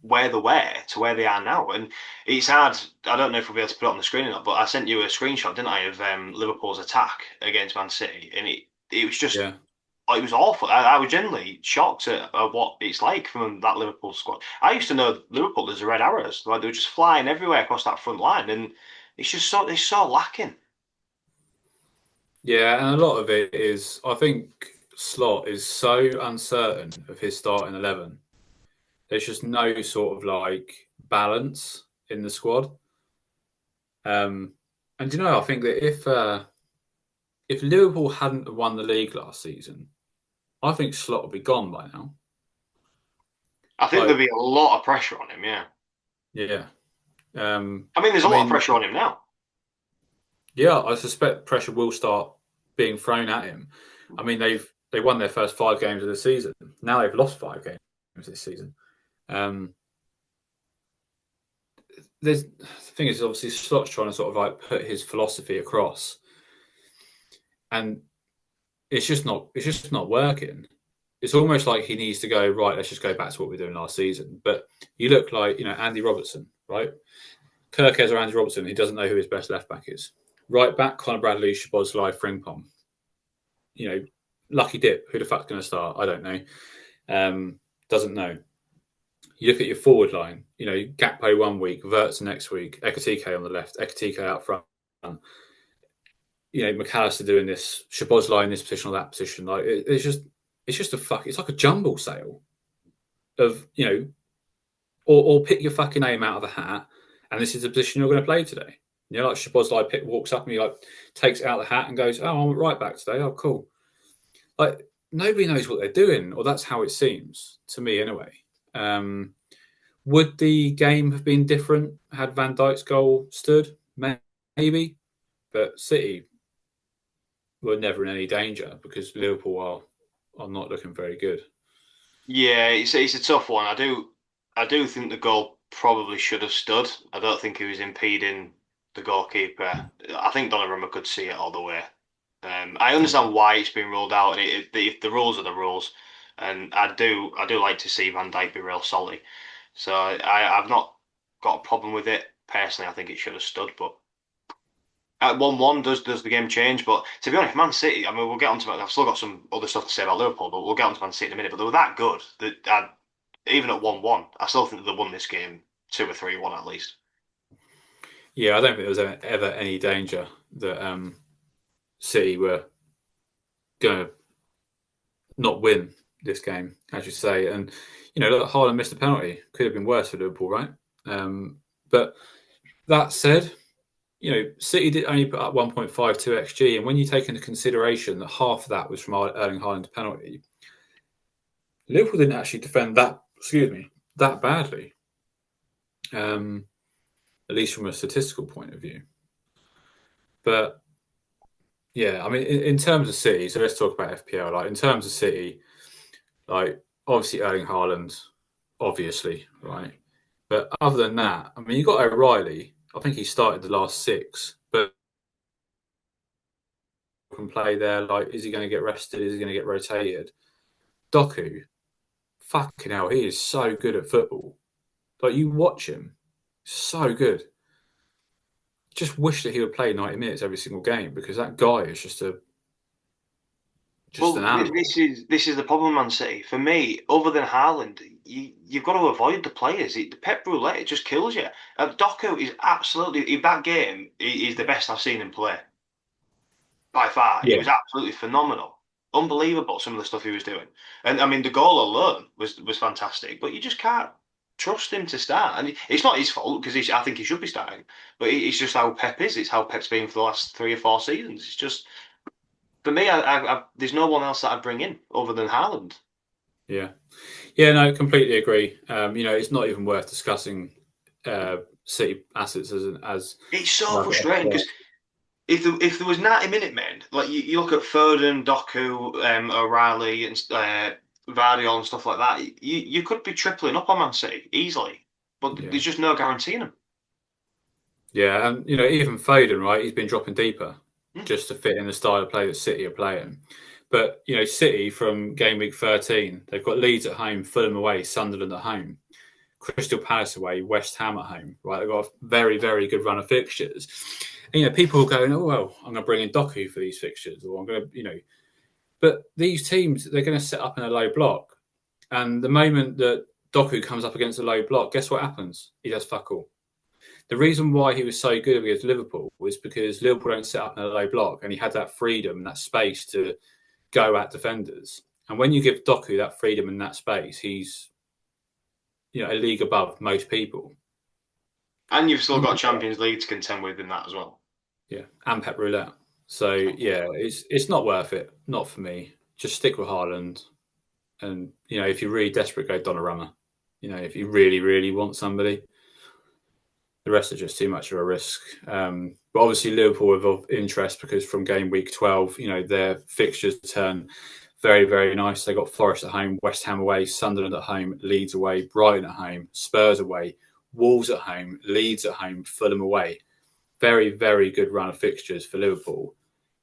where they were to where they are now, and it's hard. I don't know if we'll be able to put it on the screen or not, but I sent you a screenshot, didn't I, of Liverpool's attack against Man City, and it was just Yeah. it was awful. I was genuinely shocked at what it's like from that Liverpool squad. I used to know Liverpool as the Red Arrows, like they were just flying everywhere across that front line, and it's so lacking. Yeah, and a lot of it is, I think Slot is so uncertain of his starting 11. There's just no sort of like balance in the squad. And I think that if Liverpool hadn't won the league last season, I think Slot would be gone by now. I think there'd Like, be a lot of pressure on him. Yeah, yeah. I mean, there's a lot of pressure on him now. Yeah, I suspect pressure will start being thrown at him. I mean, they won their first 5 games of the season. Now they've lost 5 games this season. The thing is, obviously, Slot's trying to sort of like put his philosophy across, and it's just not working. It's almost like he needs to go right. Let's just go back to what we were doing last season. But you look like Andy Robertson, right? Kirkez or Andy Robertson. He doesn't know who his best left back is. Right back, Conor Bradley, Szoboszlai, Frimpong. Lucky dip. Who the fuck's going to start? I don't know. Doesn't know. You look at your forward line. Gakpo 1 week, Verts next week, Ekatike on the left, Ekatike out front. McAllister doing this, Szoboszlai in this position or that position. Like it's just a fuck. It's like a jumble sale of or pick your fucking name out of a hat, and this is the position you're going to play today. You know, like Shabazz walks up and he like takes it out of the hat and goes, "Oh, I'm right back today. Oh, cool." Like nobody knows what they're doing, or that's how it seems to me anyway. Um, would the game have been different had Van Dijk's goal stood? Maybe, but City were never in any danger because Liverpool are not looking very good. Yeah, it's a tough one. I do think the goal probably should have stood. I don't think he was impeding the goalkeeper. I think Donnarumma could see it all the way. I understand why it's been ruled out, and if the rules are the rules, and I do like to see Van Dijk be real salty. So I've not got a problem with it personally. I think it should have stood, but at 1-1, does the game change? But to be honest, Man City, I mean, we'll get onto it. I've still got some other stuff to say about Liverpool, but we'll get onto Man City in a minute. But they were that good that even at 1-1, I still think they won this game 2 or 3-1 at least. Yeah, I don't think there was ever any danger that City were going to not win this game, as you say. And you know, look, Haaland missed a penalty. Could have been worse for Liverpool, right? But that said, you know, City did only put up 1.52 xg, and when you take into consideration that half of that was from Erling Haaland's penalty, Liverpool didn't actually defend that. Excuse me, that badly. At least from a statistical point of view. But yeah, I mean, in terms of City, so let's talk about FPL. Like in terms of City, like obviously Erling Haaland, obviously, right? But other than that, I mean, you got O'Reilly. I think he started the last six, but can play there. Like, is he going to get rested? Is he going to get rotated? Doku, fucking hell, he is so good at football. Like, you watch him, so good. Just wish that he would play 90 minutes every single game because that guy is just an Well, animal. this is the problem, Man City. For me, other than Haaland, you've got to avoid the players. The Pep Roulette, it just kills you. Doku is absolutely, in that game, he's the best I've seen him play. By far. He Yeah, was absolutely phenomenal. Unbelievable, some of the stuff he was doing. And I mean, the goal alone was fantastic, but you just can't trust him to start. And it's not his fault because I think he should be starting, but it's just how Pep is. It's how Pep's been for the last 3 or 4 seasons. It's just, for me, there's no one else that I'd bring in other than Haaland. yeah, yeah. No, completely agree. You know, it's not even worth discussing City assets as It's so like frustrating because if there was 90-minute men, like you look at Foden, Doku, O'Reilly, and Vardiol and stuff like that, you could be tripling up on Man City easily, but yeah, there's just no guaranteeing them. yeah, and you know, even Foden, right? He's been dropping deeper Hmm. just to fit in the style of play that City are playing. But you know, City from game week 13, they've got Leeds at home, Fulham away, Sunderland at home, Crystal Palace away, West Ham at home. Right, they've got a very, very good run of fixtures. And, you know, people are going, "Oh well, I'm going to bring in Doku for these fixtures," or I'm going to, you know. But these teams, they're going to set up in a low block, and the moment that Doku comes up against a low block, guess what happens? He does fuck all. The reason why he was so good against Liverpool was because Liverpool don't set up in a low block, and he had that freedom and that space to go at defenders. And when you give Doku that freedom and that space, he's, you know, a league above most people. And you've still got Champions League to contend with in that as well. Yeah, and Pep Roulette. So yeah, it's not worth it. Not for me. Just stick with Haaland, and you know, if you're really desperate, go Donnarumma. You know, if you really, really want somebody, the rest are just too much of a risk. But obviously, Liverpool have of interest because from game week 12, you know, their fixtures turn very, very nice. They got Forest at home, West Ham away, Sunderland at home, Leeds away, Brighton at home, Spurs away, Wolves at home, Leeds at home, Fulham away. Very, very good run of fixtures for Liverpool.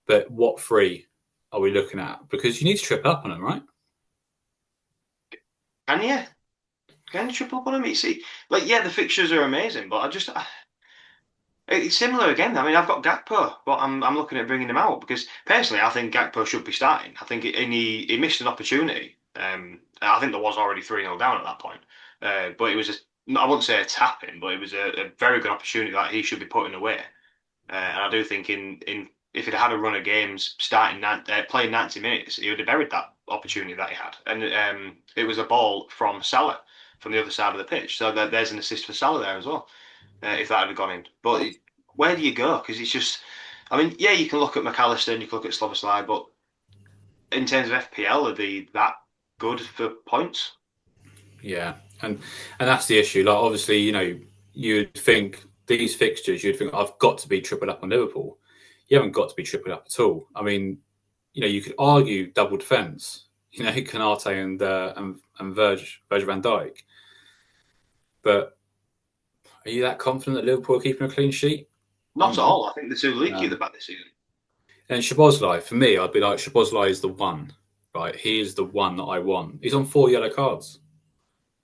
But what three are we looking at? Because you need to trip up on them, right? Can you? Can you triple up on him? See, like, yeah, the fixtures are amazing, but it's similar again. I mean, I've got Gakpo, but I'm looking at bringing him out because personally, I think Gakpo should be starting. I think and he missed an opportunity. I think there was already 3-0 down at that point, but it was I wouldn't say a tap in, but it was a very good opportunity that he should be putting away. And I do think in if he'd had a run of games starting playing 90 minutes, he would have buried that opportunity that he had. And it was a ball from Salah from the other side of the pitch. So there's an assist for Salah there as well, if that had gone in. But where do you go? Because it's just, I mean, yeah, you can look at McAllister and you can look at Szoboszlai, but in terms of FPL, are they that good for points? Yeah, and that's the issue. Like, obviously, you'd think these fixtures, you'd think I've got to be tripled up on Liverpool. You haven't got to be tripled up at all. I mean, you could argue double defence. Canate and Virgil van Dijk. But are you that confident that Liverpool are keeping a clean sheet? Not I'm at not. all. I think the two leaky at the back this season. And Szoboszlai, for me, I'd be like, Szoboszlai is the one, right? He is the one that I want. He's on 4 yellow cards.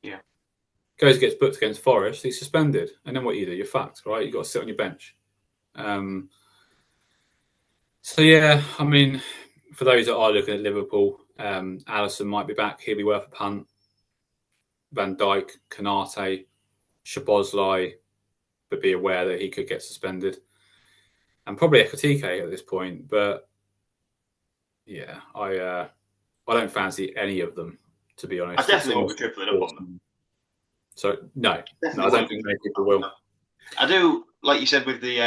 Yeah. Gets booked against Forest, he's suspended. And then what you do? You're fucked, right? You've got to sit on your bench. So, yeah, I mean, for those that are looking at Liverpool, Alisson might be back. He'll be worth a punt. Van Dijk, Canate, Szoboszlai, but be aware that he could get suspended. And probably Ekatike at this point. But, yeah, I don't fancy any of them, to be honest. I definitely won't be tripling up on them. So, no, I don't think many people will. I do, like you said, with the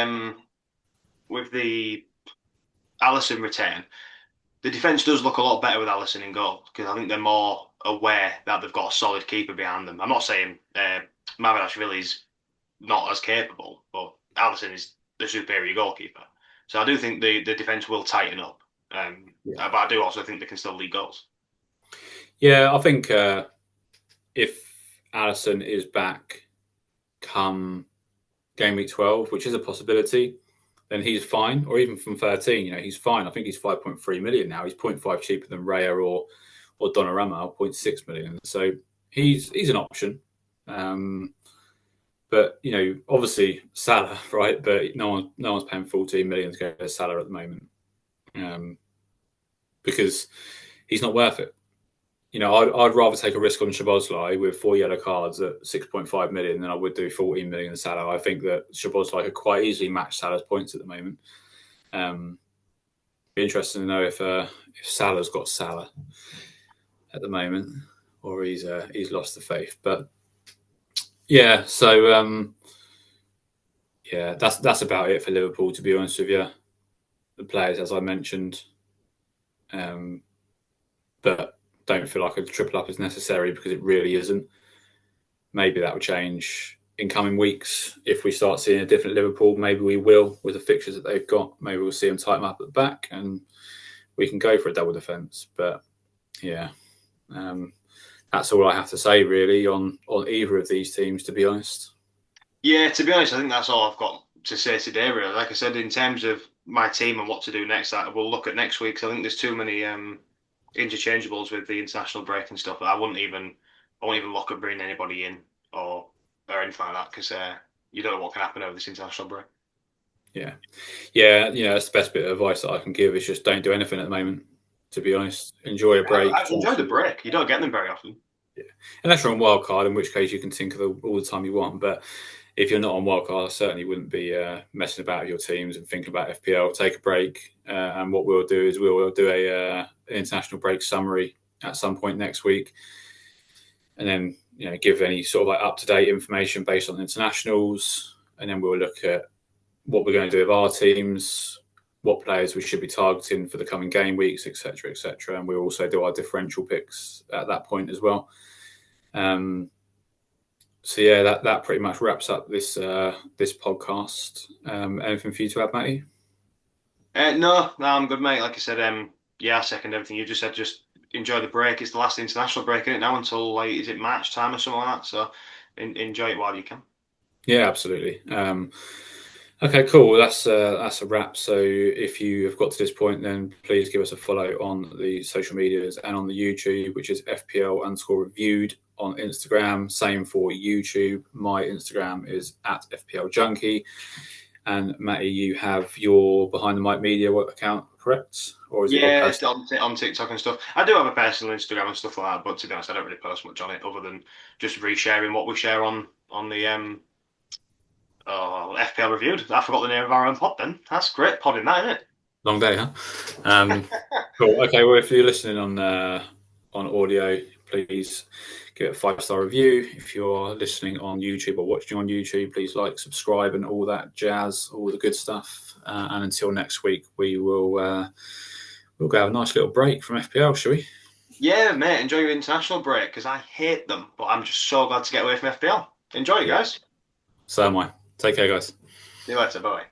Alisson return, the defence does look a lot better with Alisson in goal because I think they're more aware that they've got a solid keeper behind them. I'm not saying Mavidashvili's not as capable, but Alisson is the superior goalkeeper. So I do think the defence will tighten up. But I do also think they can still lead goals. Yeah, I think if Alisson is back come game week 12, which is a possibility, then he's fine. Or even from 13, he's fine. I think he's 5.3 million now. He's 0.5 cheaper than Raya or Donnarumma, 0.6 million. So he's an option. But obviously Salah, right? But no one's paying 14 million to go to Salah at the moment, because he's not worth it. I'd rather take a risk on Szoboszlai with 4 yellow cards at 6.5 million than I would do 14 million in Salah. I think that Szoboszlai could quite easily match Salah's points at the moment. Be interesting to know if Salah's got Salah at the moment, or he's lost the faith. But yeah, so yeah, that's about it for Liverpool, to be honest with you. The players, as I mentioned, but don't feel like a triple up is necessary because it really isn't. Maybe that will change in coming weeks if we start seeing a different Liverpool. Maybe we will with the fixtures that they've got. Maybe we'll see them tighten up at the back and we can go for a double defence. But yeah, that's all I have to say really on either of these teams, to be honest. Yeah, to be honest, I think that's all I've got to say today. Really, like I said, in terms of my team and what to do next, we'll look at next week. Because I think there's too many interchangeables with the international break and stuff. I won't even look at bringing anybody in or anything like that because you don't know what can happen over this international break. Yeah, that's the best bit of advice that I can give is just don't do anything at the moment. To be honest, enjoy a break. I enjoy the break. You don't get them very often. Yeah, unless you're on wildcard, in which case you can tinker all the time you want. But if you're not on wildcard, I certainly wouldn't be messing about with your teams and thinking about FPL. Take a break, and what we'll do is we'll do an international break summary at some point next week, and then give any sort of like up to date information based on the internationals, and then we'll look at what we're going to do with our teams, what players we should be targeting for the coming game weeks, etc., etc. And we'll also do our differential picks at that point as well. So yeah, that pretty much wraps up this podcast. Anything for you to add, Matty? No, I'm good, mate. Like I said, I second everything you just said. Just enjoy the break. It's the last international break, isn't it, now until is it March time or something like that? So enjoy it while you can. Yeah, absolutely. Okay, cool. That's a wrap. So if you have got to this point, then please give us a follow on the social medias and on the YouTube, which is FPL_reviewed on Instagram. Same for YouTube. My Instagram is @FPLJunkie. And Matty, you have your Behind the Mic Media account, correct? Or is it on TikTok and stuff. I do have a personal Instagram and stuff like that, but to be honest, I don't really post much on it other than just resharing what we share on the FPL Reviewed. I forgot the name of our own pod then. That's great podding that, isn't it? Long day, huh? Cool. Okay, well, if you're listening on on audio, please give it a 5-star review. If you're listening on YouTube or watching on YouTube, please like, subscribe, and all that jazz, all the good stuff. And until next week, we'll go have a nice little break from FPL, shall we? Yeah, mate, enjoy your international break because I hate them, but I'm just so glad to get away from FPL. Enjoy it, guys. So am I. Take care, guys. See you later. Bye.